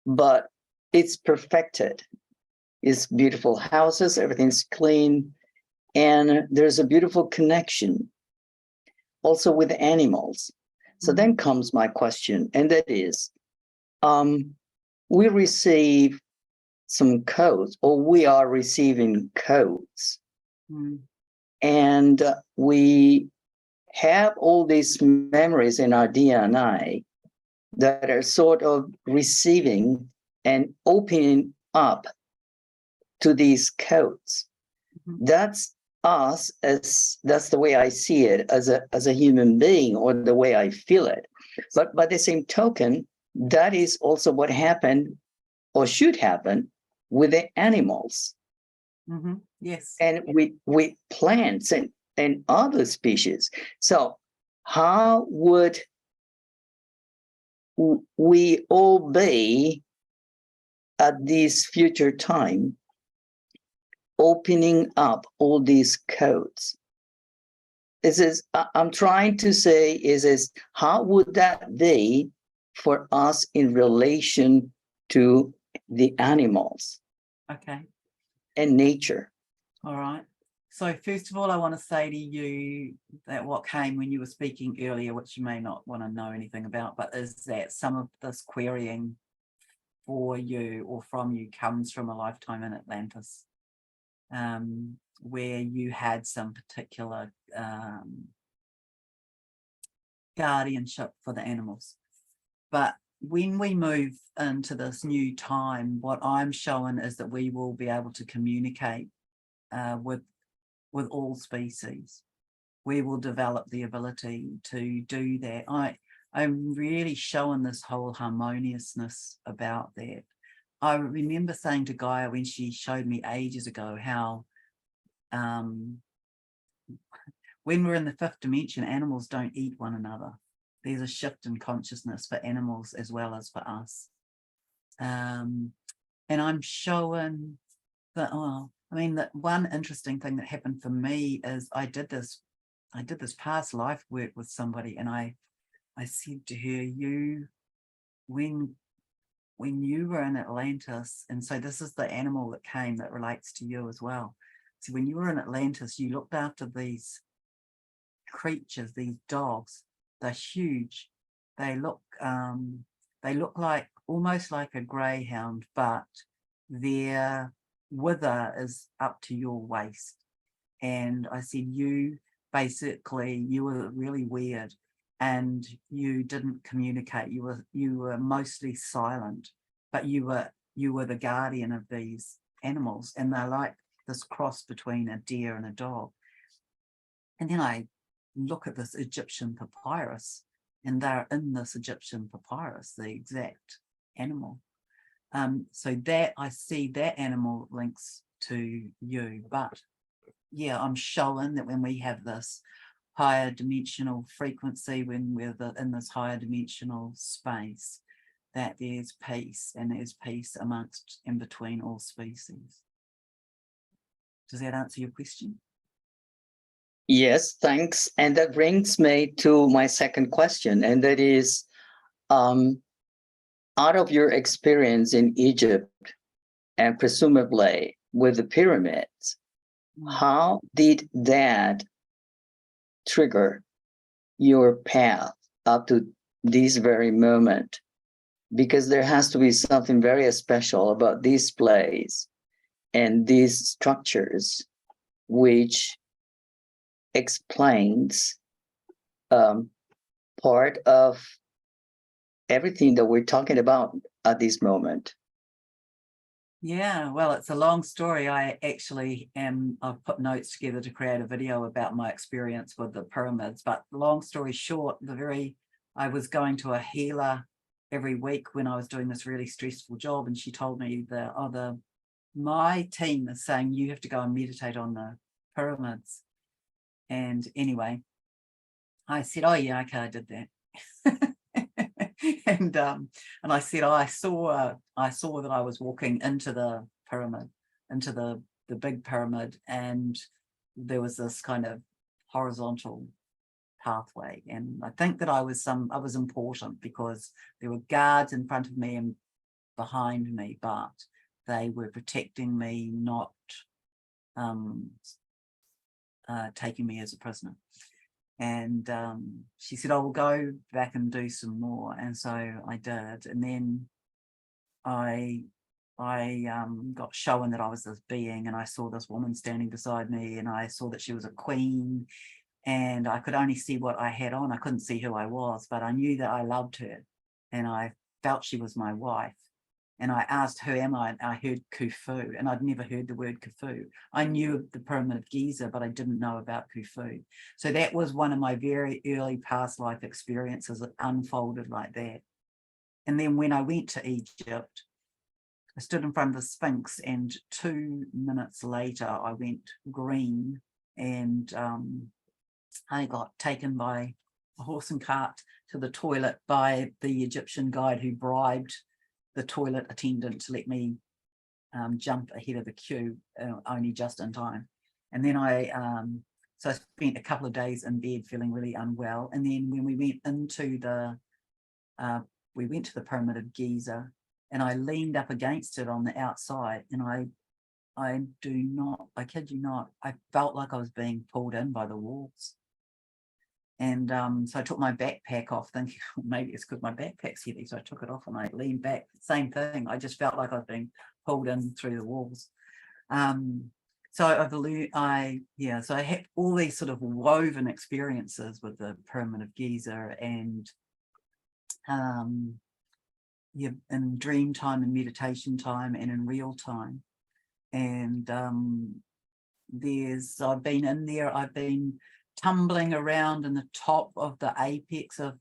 but it's perfected. It's beautiful houses, everything's clean, and there's a beautiful connection also with animals. So then comes my question, and that is, we receive some codes, or we are receiving codes, and we have all these memories in our DNA that are sort of receiving and opening up to these codes. That's us, as that's the way I see it as a human being, or the way I feel it. But by the same token, that is also what happened or should happen with the animals. Yes. And with plants and other species. So how would we all be at this future time opening up all these codes? I'm trying to say is how would that be for us in relation to the animals? Okay. And nature? All right. So first of all, I want to say to you that what came when you were speaking earlier, which you may not want to know anything about, but is that some of this querying for you or from you comes from a lifetime in Atlantis, where you had some particular guardianship for the animals. But when we move into this new time, what I'm showing is that we will be able to communicate with all species. We will develop the ability to do that. I'm really showing this whole harmoniousness about that. I remember saying to Gaia when she showed me ages ago how when we're in the fifth dimension, animals don't eat one another. There's a shift in consciousness for animals as well as for us. And I'm showing that, that one interesting thing that happened for me is I did this past life work with somebody, and I said to her, when you were in Atlantis, and so this is the animal that came that relates to you as well. So when you were in Atlantis, you looked after these creatures, these dogs. They're huge. They look like almost like a greyhound, but their wither is up to your waist. And I said, you were really weird, and you didn't communicate. You were mostly silent, but you were the guardian of these animals, and they're like this cross between a deer and a dog. And then I look at this Egyptian papyrus, and they're in this Egyptian papyrus, the exact animal. So that I see that animal links to you. But yeah, I'm showing that when we have this higher dimensional frequency, when we're in this higher dimensional space, that there's peace, and there's peace amongst and between all species. Does that answer your question? Yes, thanks. And that brings me to my second question, and that is, out of your experience in Egypt and presumably with the pyramids, how did that trigger your path up to this very moment? Because there has to be something very special about this place and these structures, which explains part of everything that we're talking about at this moment. Yeah, well, it's a long story. I've put notes together to create a video about my experience with the pyramids, but long story short, I was going to a healer every week when I was doing this really stressful job, and she told me that, my team is saying you have to go and meditate on the pyramids. And anyway, I said, oh yeah, okay, I did that. and I said, I saw that I was walking into the pyramid, into the big pyramid, and there was this kind of horizontal pathway, and I think that I was important because there were guards in front of me and behind me, but they were protecting me, not taking me as a prisoner. And she said, I will go back and do some more. And so I did. And then I got shown that I was this being, and I saw this woman standing beside me, and I saw that she was a queen, and I could only see what I had on. I couldn't see who I was, but I knew that I loved her, and I felt she was my wife. And I asked, who am I? And I heard Khufu, and I'd never heard the word Khufu. I knew of the Pyramid of Giza, but I didn't know about Khufu. So that was one of my very early past life experiences. It unfolded like that. And then when I went to Egypt, I stood in front of the Sphinx, and 2 minutes later, I went green, and I got taken by a horse and cart to the toilet by the Egyptian guide who bribed the toilet attendant to let me jump ahead of the queue, only just in time. And then so I spent a couple of days in bed feeling really unwell. And then when we went into we went to the Pyramid of Giza, and I leaned up against it on the outside, and I kid you not, I felt like I was being pulled in by the walls. And so I took my backpack off, thinking maybe it's because my backpack's heavy. So I took it off and I leaned back. Same thing. I just felt like I was being pulled in through the walls. So I had all these sort of woven experiences with the Pyramid of Giza, and in dream time and meditation time and in real time. And I've been in there. I've been tumbling around in the top of the apex of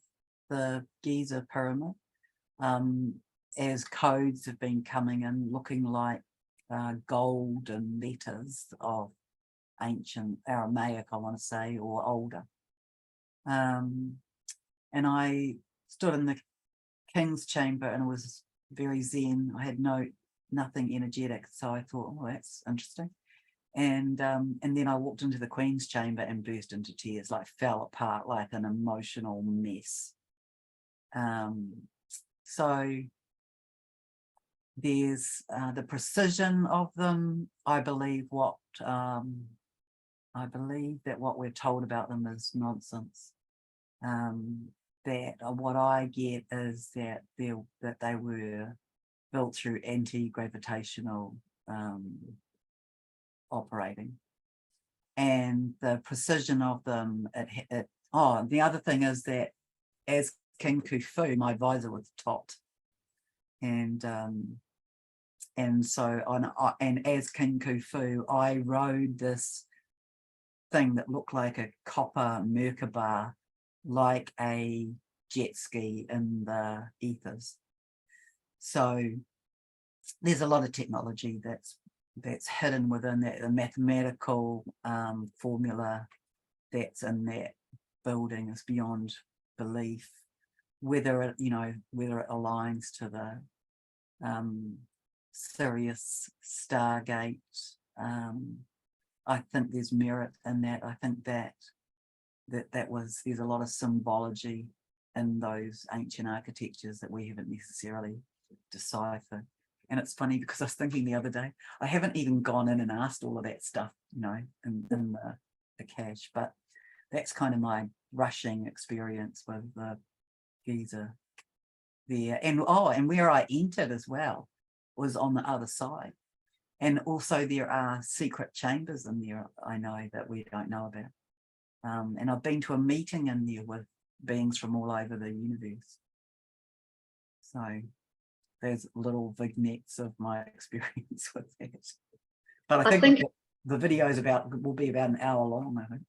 the Giza pyramid, as codes have been coming in looking like golden letters of ancient Aramaic, I want to say, or older. And I stood in the king's chamber, and it was very zen. I had nothing energetic, so I thought, oh, that's interesting. And then I walked into the Queen's chamber and burst into tears, like fell apart like an emotional mess. So there's the precision of them. I believe that what we're told about them is nonsense. That what I get is that they were built through anti-gravitational operating, and the precision of them. The other thing is that as King Khufu, my visor was topped, and and so and as King Khufu, I rode this thing that looked like a copper Merkaba, like a jet ski in the ethers. So there's a lot of technology that's hidden within that, the mathematical formula that's in that building is beyond belief. Whether it, whether it aligns to the Sirius Stargate, I think there's merit in that. I think there's a lot of symbology in those ancient architectures that we haven't necessarily deciphered. And it's funny because I was thinking the other day, I haven't even gone in and asked all of that stuff, in the cache, but that's kind of my rushing experience with the Giza there. And where I entered as well was on the other side. And also there are secret chambers in there, I know, that we don't know about. And I've been to a meeting in there with beings from all over the universe. So there's little vignettes of my experience with that. But I think the video will be about an hour long, I think.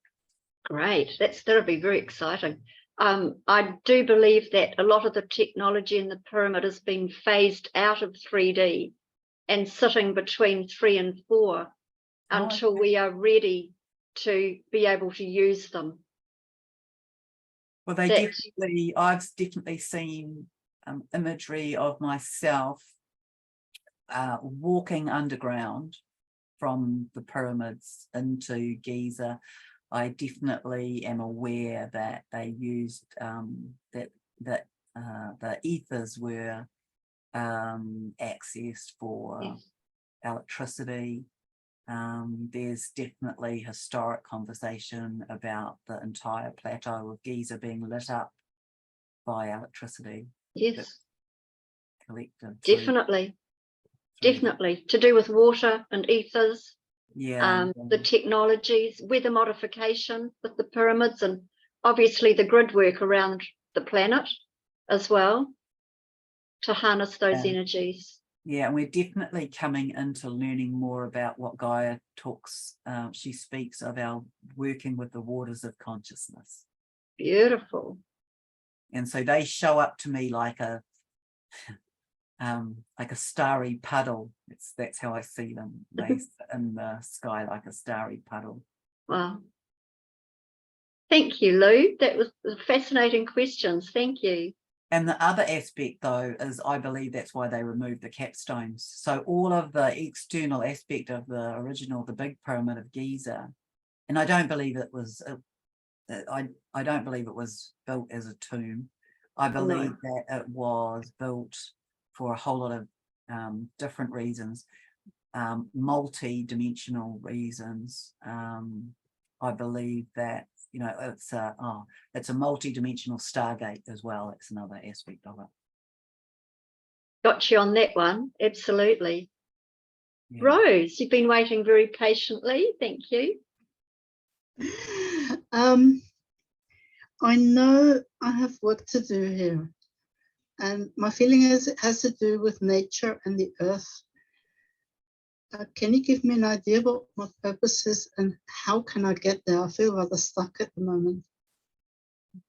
Great, that'll be very exciting. I do believe that a lot of the technology in the pyramid has been phased out of 3D and sitting between 3 and 4 until we are ready to be able to use them. Well, I've definitely seen imagery of myself walking underground from the pyramids into Giza. I definitely am aware that they used that the ethers were accessed for electricity. There's definitely historic conversation about the entire plateau of Giza being lit up by electricity. Yes, Collected. definitely. Definitely to do with water and ethers. Yeah. The technologies, weather modification with the pyramids, and obviously the grid work around the planet as well to harness those energies. Yeah, and we're definitely coming into learning more about what Gaia talks. She speaks of our working with the waters of consciousness. Beautiful. And so they show up to me like a starry puddle. That's how I see them. They sit in the sky like a starry puddle. Wow. Thank you, Lou. That was fascinating questions. Thank you. And the other aspect, though, is I believe that's why they removed the capstones. So all of the external aspect of the original, the big pyramid of Giza, and I don't believe it was. I don't believe it was built as a tomb. I believe that it was built for a whole lot of different reasons, multi-dimensional reasons. I believe that it's a multi-dimensional Stargate as well. It's another aspect of it. Got you on that one. Absolutely. Yeah. Rose, you've been waiting very patiently. Thank you. I know I have work to do here, and my feeling is it has to do with nature and the earth. Can you give me an idea what my purpose is and how can I get there? I feel rather stuck at the moment.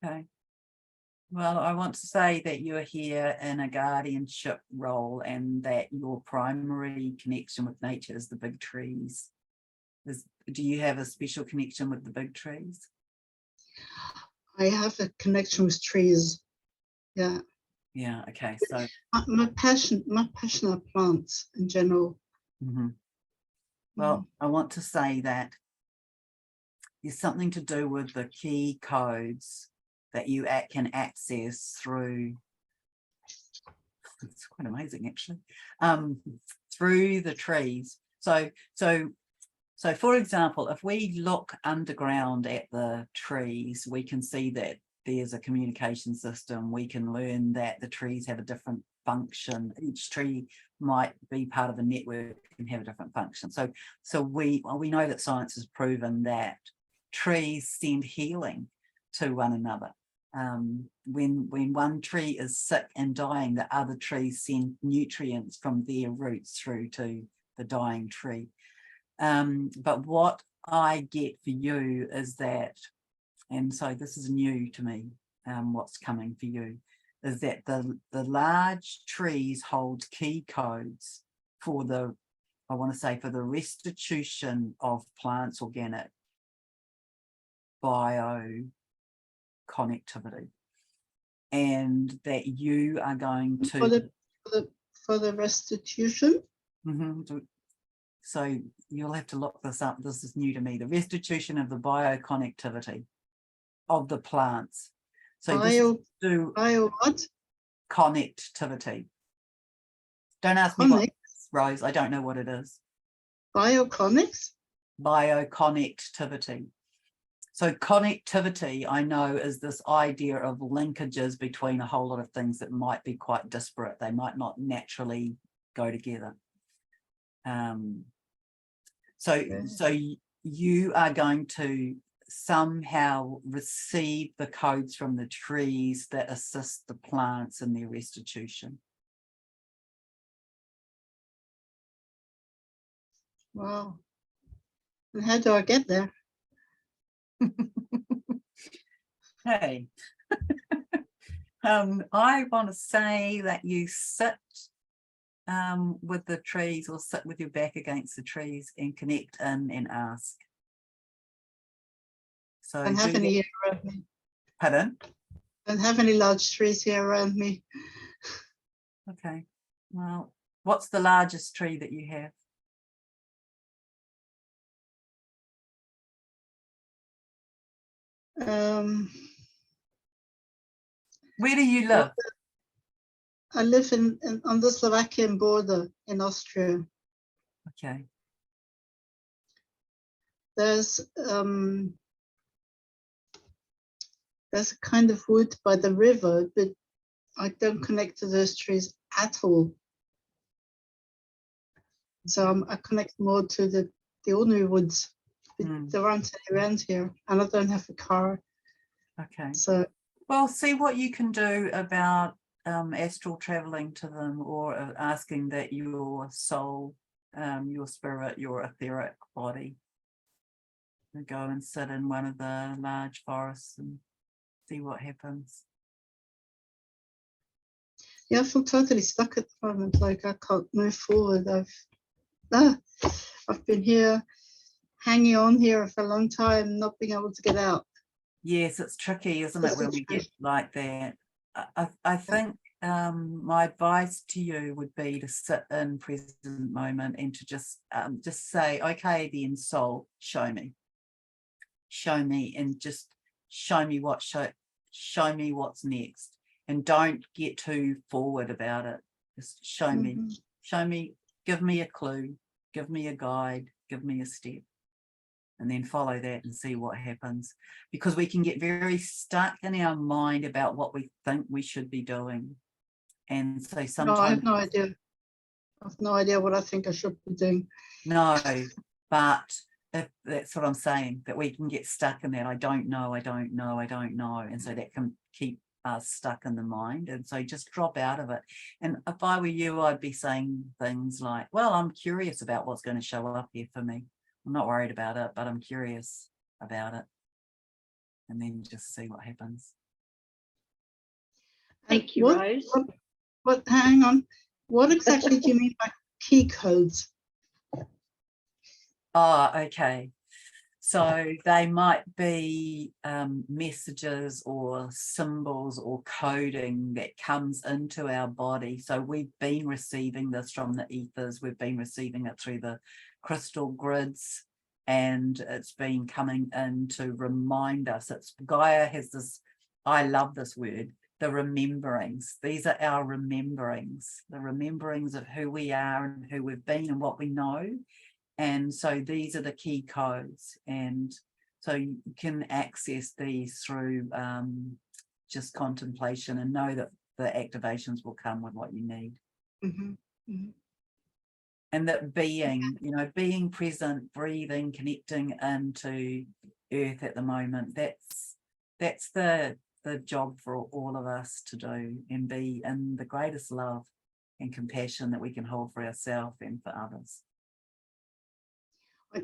Okay. Well, I want to say that you're here in a guardianship role and that your primary connection with nature is the big trees. Do you have a special connection with the big trees? I have a connection with trees. Yeah. Yeah. Okay. So my passion are plants in general. Mm-hmm. Well, I want to say that there's something to do with the key codes that you can access through. It's quite amazing, actually. Through the trees. So for example, if we look underground at the trees, we can see that there's a communication system. We can learn that the trees have a different function. Each tree might be part of a network and have a different function. So we know that science has proven that trees send healing to one another. when one tree is sick and dying, the other trees send nutrients from their roots through to the dying tree. But what I get for you is that, and so this is new to me, what's coming for you, is that the large trees hold key codes for the, I want to say, for the restitution of plants' organic bio connectivity, and that you are going to for the restitution. So you'll have to look this up. This is new to me. The restitution of the bioconnectivity of the plants. So Bio what? Connectivity. Don't ask me what it is, Rose. I don't know what it is. Bioconics? Bioconnectivity. So connectivity, I know, is this idea of linkages between a whole lot of things that might be quite disparate. They might not naturally go together. So you are going to somehow receive the codes from the trees that assist the plants in their restitution. Wow. And how do I get there? Hey, I want to say that you sit with the trees, or sit with your back against the trees and connect in and ask. So Don't have any here around me. Pardon? Don't have any large trees here around me. Okay. Well, what's the largest tree that you have? Where do you live? I live on the Slovakian border in Austria. Okay. There's a kind of wood by the river, but I don't connect to those trees at all. So I connect more to the ordinary woods. There aren't any around here, and I don't have a car. Okay. So, well, see what you can do about astral traveling to them, or asking that your soul, your spirit, your etheric body, go and sit in one of the large forests and see what happens. yeah, I feel totally stuck at the moment. Like I can't move forward. I've been here, hanging on here for a long time, not being able to get out. Yes, it's tricky, isn't it, when we get like that? I think my advice to you would be to sit in present moment and to just say, okay, then soul, show me, and just show me what's next, and don't get too forward about it. Just show me, give me a clue, give me a guide, give me a step, and then follow that and see what happens, because we can get very stuck in our mind about what we think we should be doing. And so sometimes I have no idea. I have no idea what I think I should be doing. No, but that's what I'm saying, that we can get stuck in that. I don't know. And so that can keep us stuck in the mind. And so just drop out of it. And if I were you, I'd be saying things like, well, I'm curious about what's going to show up here for me. I'm not worried about it, but I'm curious about it. And then just see what happens. Thank you, Rose. Hang on. What exactly do you mean by key codes? Oh, okay. So they might be messages or symbols or coding that comes into our body. So we've been receiving this from the ethers. We've been receiving it through the crystal grids, and it's been coming in to remind us. Gaia has this, I love this word, the rememberings. These are our rememberings, the rememberings of who we are and who we've been and what we know. And so these are the key codes, and so you can access these through just contemplation, and know that the activations will come with what you need. And that being present, breathing, connecting into earth at the moment, that's the the job for all of us to do, and be in the greatest love and compassion that we can hold for ourselves and for others.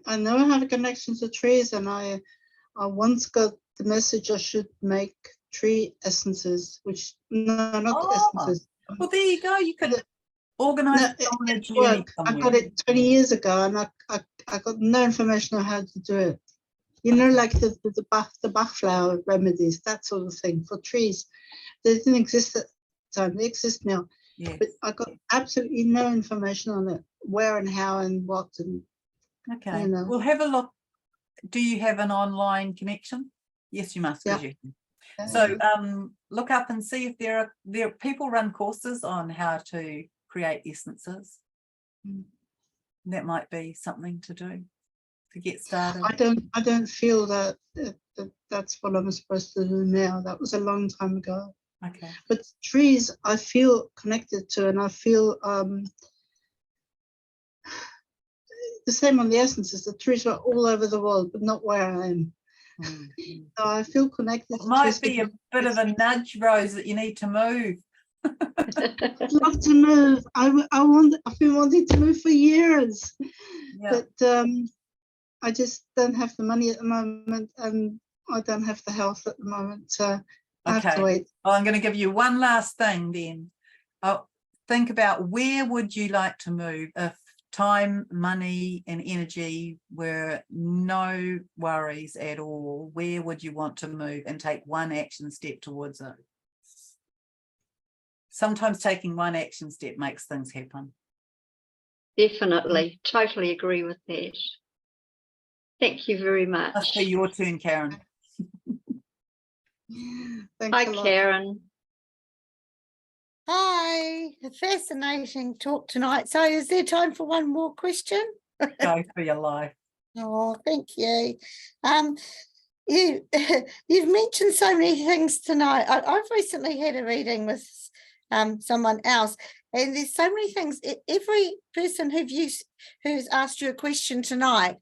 I know I have a connection to trees, and I once got the message I should make tree essences, which no, not essences. Well, there you go. You could organise No, on a it journey worked. I somewhere. got it 20 years ago, and I got no information on how to do it. You know, like the Bach flower remedies, that sort of thing for trees. They didn't exist at the time. They exist now. Yes. But I got absolutely no information on it, where and how and what. And Okay. you know. We'll have a look. Do you have an online connection? Yes, you must. Yeah. You can. So look up and see if there are people run courses on how to create essences. That might be something to do to get started. I don't feel that that's what I'm supposed to do now. That was a long time ago. Okay. But trees, I feel connected to, and I feel the same on the essences. The trees are all over the world, but not where I am. So I feel connected. It might be a bit of a nudge, Rose, that you need to move. I'd love to move. I've been wanting to move for years, but I just don't have the money at the moment, and I don't have the health at the moment. So I have to wait. Well, I'm going to give you one last thing then. Think about, where would you like to move if time, money and energy were no worries at all? Where would you want to move, and take one action step towards it? Sometimes taking one action step makes things happen. Definitely. Totally agree with that. Thank you very much. Must be your turn, Karen. Hi, Karen. Hi, a fascinating talk tonight. So is there time for one more question? Go for your life. Oh, thank you. You've mentioned so many things tonight. I've recently had a reading with someone else, and there's so many things. Every person who's asked you a question tonight,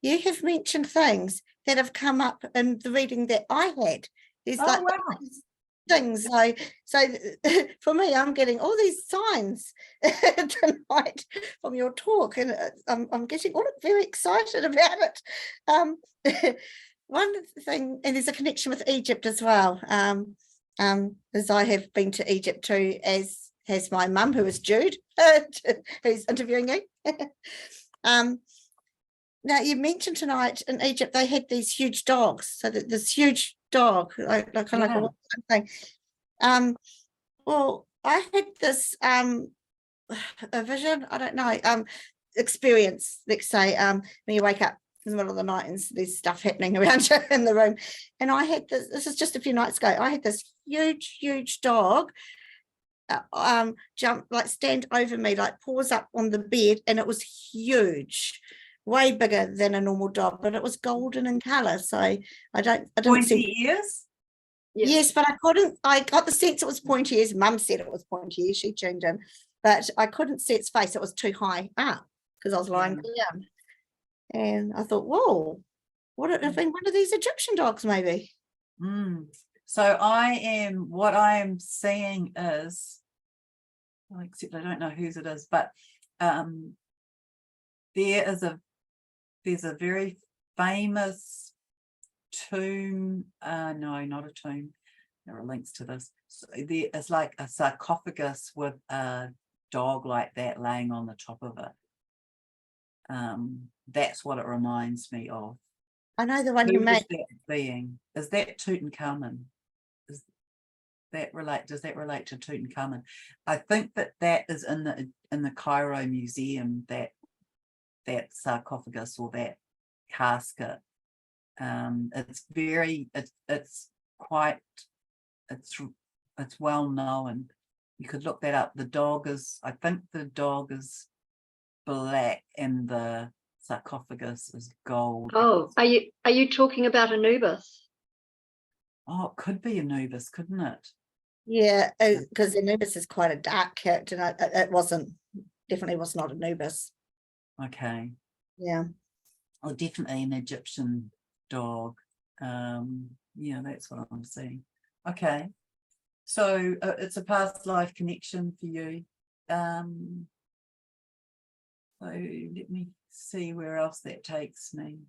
you have mentioned things that have come up in the reading that I had. There's things. So for me, I'm getting all these signs tonight from your talk, and I'm getting all very excited about it. One thing, and there's a connection with Egypt as well, as I have been to Egypt too, as has my mum, who is Jude, who's interviewing you. Now, you mentioned tonight in Egypt they had these huge dogs. So this huge dog, like kind of like a thing. Well, I had this a vision, I don't know, experience, let's say, when you wake up in the middle of the night and there's stuff happening around you in the room. And I had this is just a few nights ago, I had this huge dog jump, like stand over me, like paws up on the bed, and it was huge, way bigger than a normal dog, but it was golden in color. So I didn't Pointy ears? Yes, but I got the sense it was pointy ears. Mum said it was pointy ears, she tuned in, but I couldn't see its face. It was too high up because I was lying down. And I thought, whoa, what it have been one of these Egyptian dogs, maybe. So what I am seeing is, well, except I don't know whose it is, but there's a very famous tomb. No, not a tomb. There are links to this. So there is like a sarcophagus with a dog like that laying on the top of it. That's what it reminds me of. I know the one you made. Is that Tutankhamun? Does that relate to Tutankhamun? I think that is in the Cairo Museum, that sarcophagus or that casket. It's well known. You could look that up. I think the dog is black and the sarcophagus is gold. Oh, are you talking about Anubis? Oh, it could be Anubis, couldn't it? Yeah, because Anubis is quite a dark character. And definitely was not Anubis. Okay. Yeah. Oh, definitely an Egyptian dog. Yeah, that's what I'm seeing. Okay. So it's a past life connection for you. So let me see where else that takes me.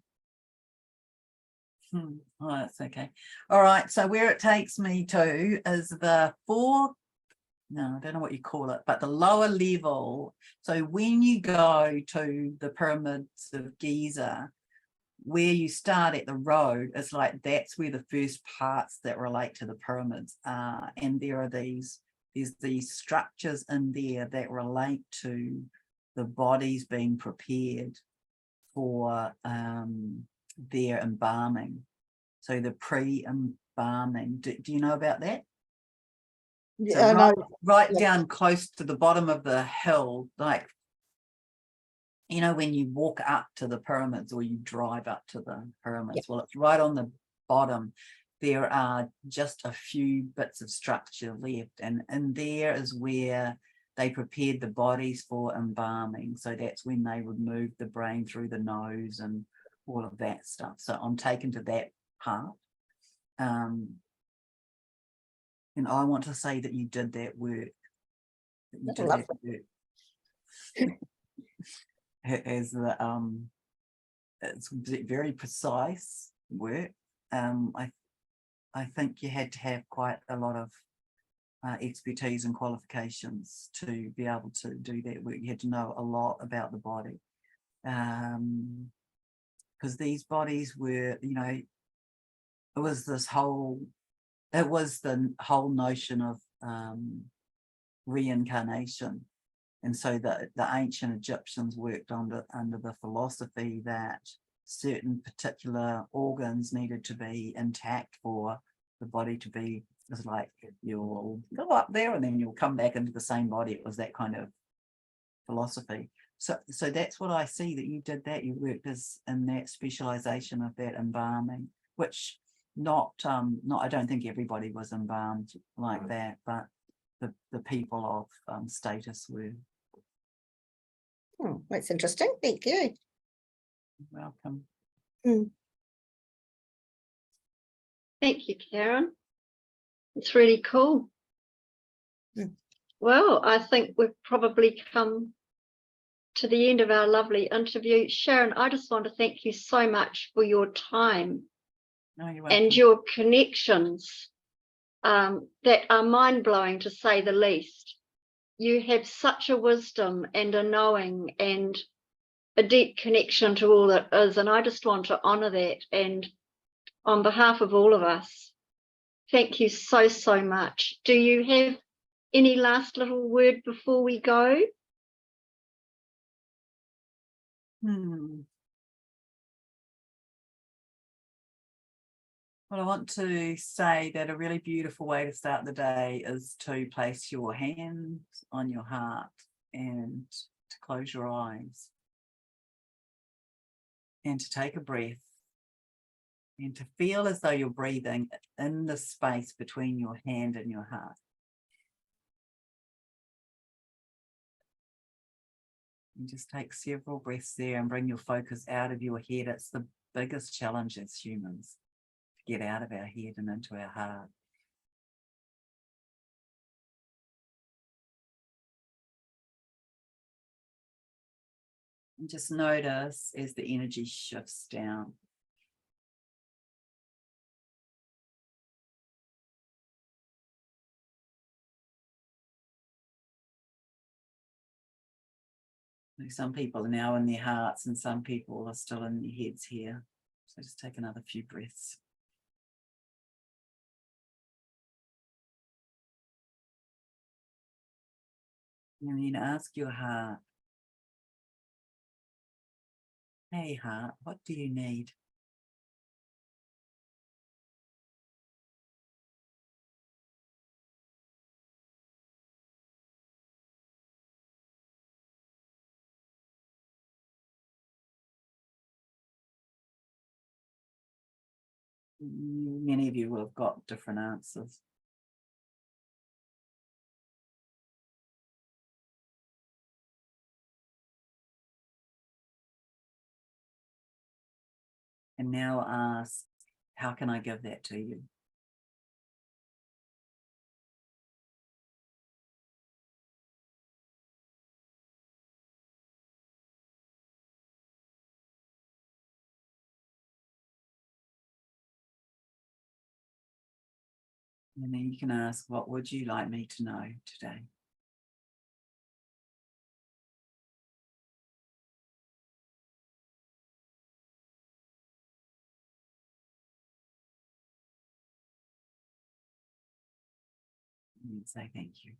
Oh, that's okay. All right. So where it takes me to is the no, I don't know what you call it, but the lower level. So when you go to the pyramids of Giza, where you start at the road, it's like that's where the first parts that relate to the pyramids are. And there's these structures in there that relate to the bodies being prepared for their embalming. So the pre-embalming. Do you know about that? So Yeah, I know. right Yeah. down close to the bottom of the hill, like, you know, when you walk up to the pyramids or you drive up to the pyramids, well, it's right on the bottom. There are just a few bits of structure left, and there is where they prepared the bodies for embalming. So that's when they removed the brain through the nose and all of that stuff. So I'm taken to that part. And I want to say that you did that work. That you did that work. As the it's very precise work. I think you had to have quite a lot of expertise and qualifications to be able to do that work. You had to know a lot about the body, because these bodies were, you know, it was the whole notion of reincarnation. And so the ancient Egyptians worked under the philosophy that certain particular organs needed to be intact for the body to be, it's like you'll go up there and then you'll come back into the same body. It was that kind of philosophy. So that's what I see, that you did that. You worked in that specialization of that embalming, which not I don't think everybody was embalmed like that, but the people of status were. Oh, that's interesting. Thank you. Welcome. Thank you, Karen. It's really cool. Well, I think we've probably come to the end of our lovely interview. Sharron, I just want to thank you so much for your time and your connections that are mind-blowing, to say the least. You have such a wisdom and a knowing and a deep connection to all that is, and I just want to honour that. And on behalf of all of us, thank you so, so much. Do you have any last little word before we go? Well, I want to say that a really beautiful way to start the day is to place your hands on your heart and to close your eyes and to take a breath and to feel as though you're breathing in the space between your hand and your heart. And just take several breaths there and bring your focus out of your head. It's the biggest challenge as humans, to get out of our head and into our heart. And just notice as the energy shifts down. Some people are now in their hearts and some people are still in their heads here. So just take another few breaths. And then ask your heart, hey heart, what do you need? Many of you will have got different answers. And now ask, how can I give that to you? And then you can ask, what would you like me to know today? And say thank you.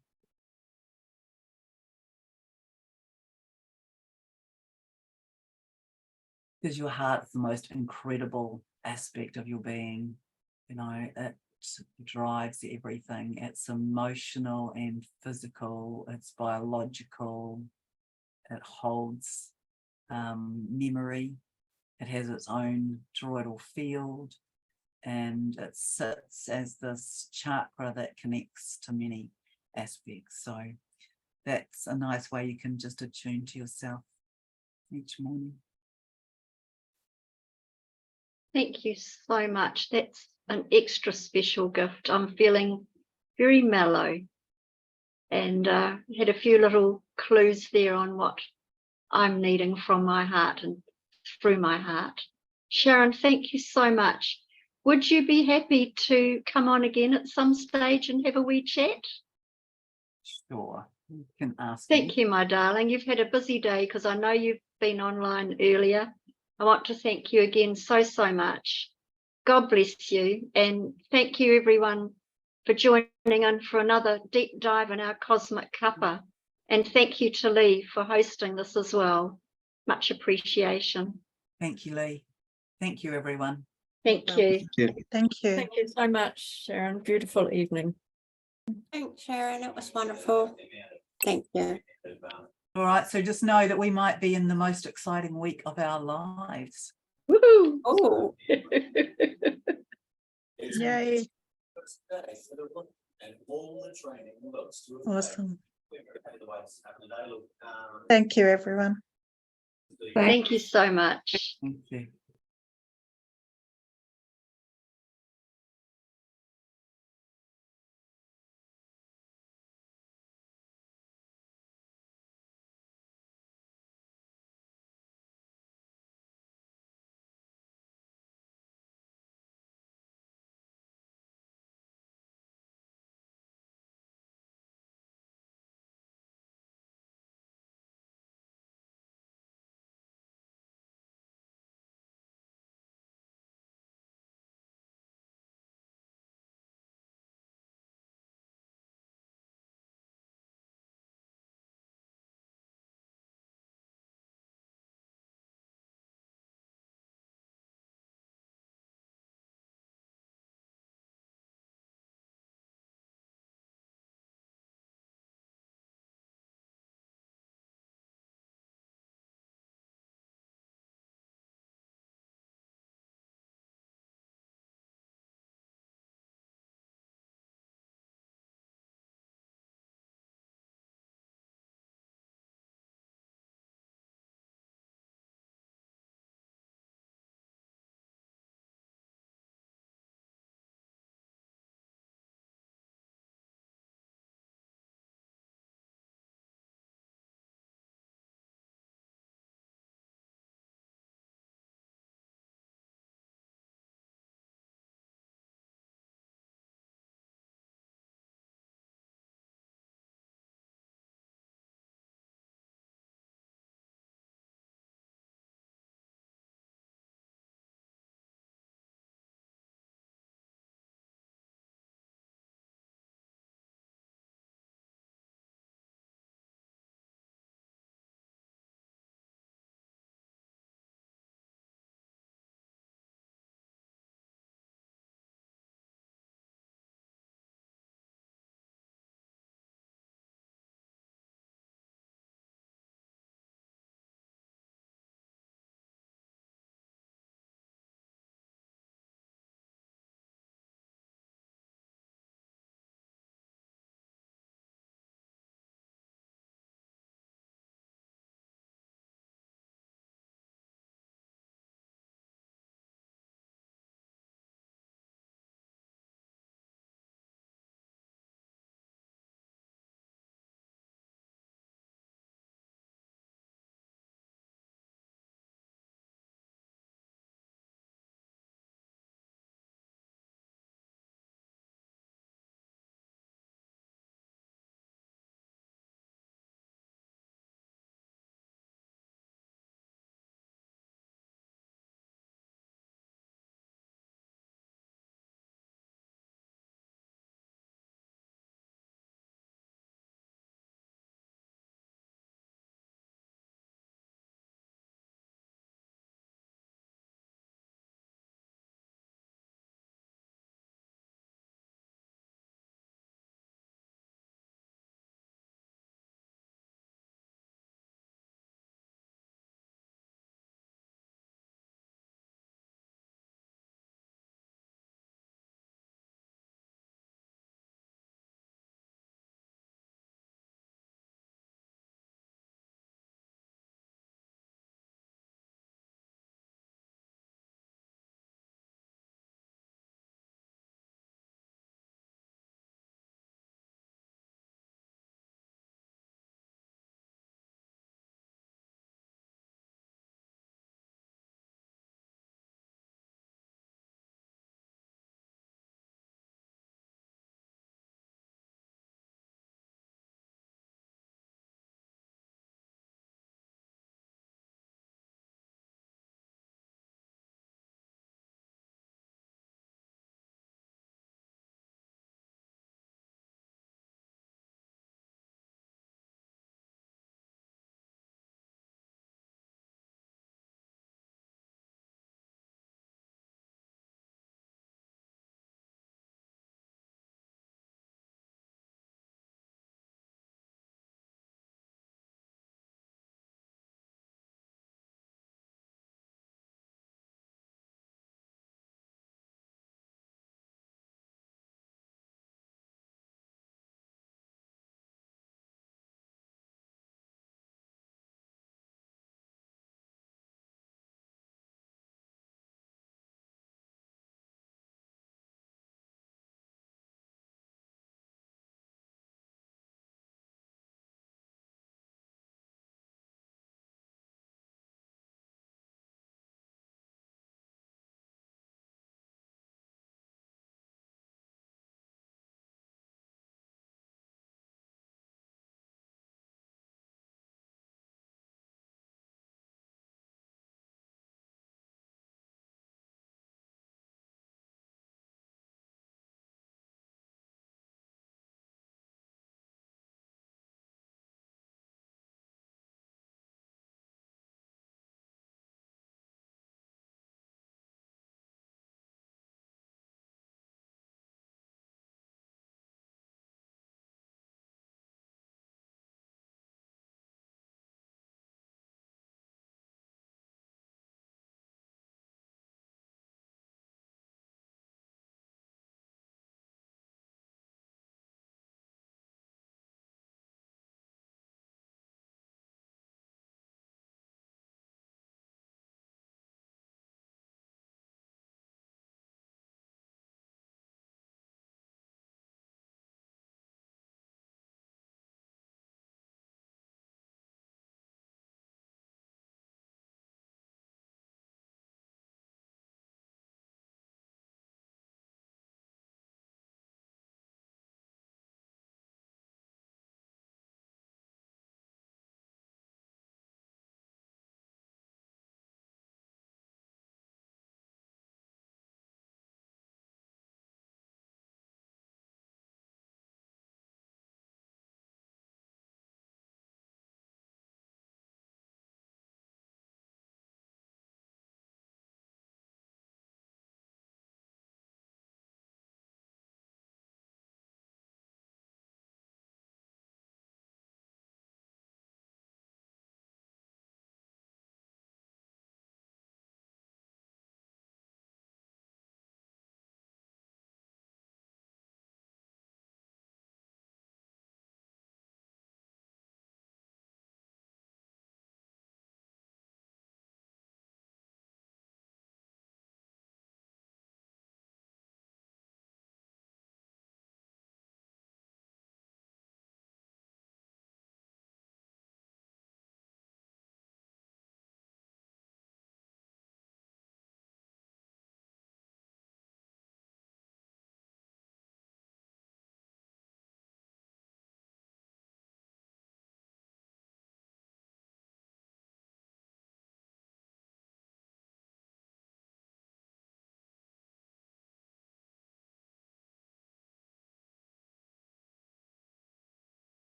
Because your heart's the most incredible aspect of your being. You know, it drives everything. It's emotional and physical. It's biological. It holds memory. It has its own toroidal field, and it sits as this chakra that connects to many aspects. So that's a nice way you can just attune to yourself each morning. Thank you so much. That's an extra special gift. I'm feeling very mellow, and had a few little clues there on what I'm needing from my heart and through my heart. Sharron, thank you so much. Would you be happy to come on again at some stage and have a wee chat? Sure, you can ask Thank you, my darling. You've had a busy day because I know you've been online earlier. I want to thank you again so much. God bless you, and thank you everyone for joining in for another deep dive in our Cosmic Cuppa. And thank you to Lee for hosting this as well. Much appreciation. Thank you, Lee. Thank you, everyone. Thank you. Thank you. Thank you so much, Sharron. Beautiful evening. Thanks, Sharron. It was wonderful. Thank you. All right, so just know that we might be in the most exciting week of our lives. Woohoo! Oh, Yay. Awesome. Thank you, everyone. Thank you so much. Thank you.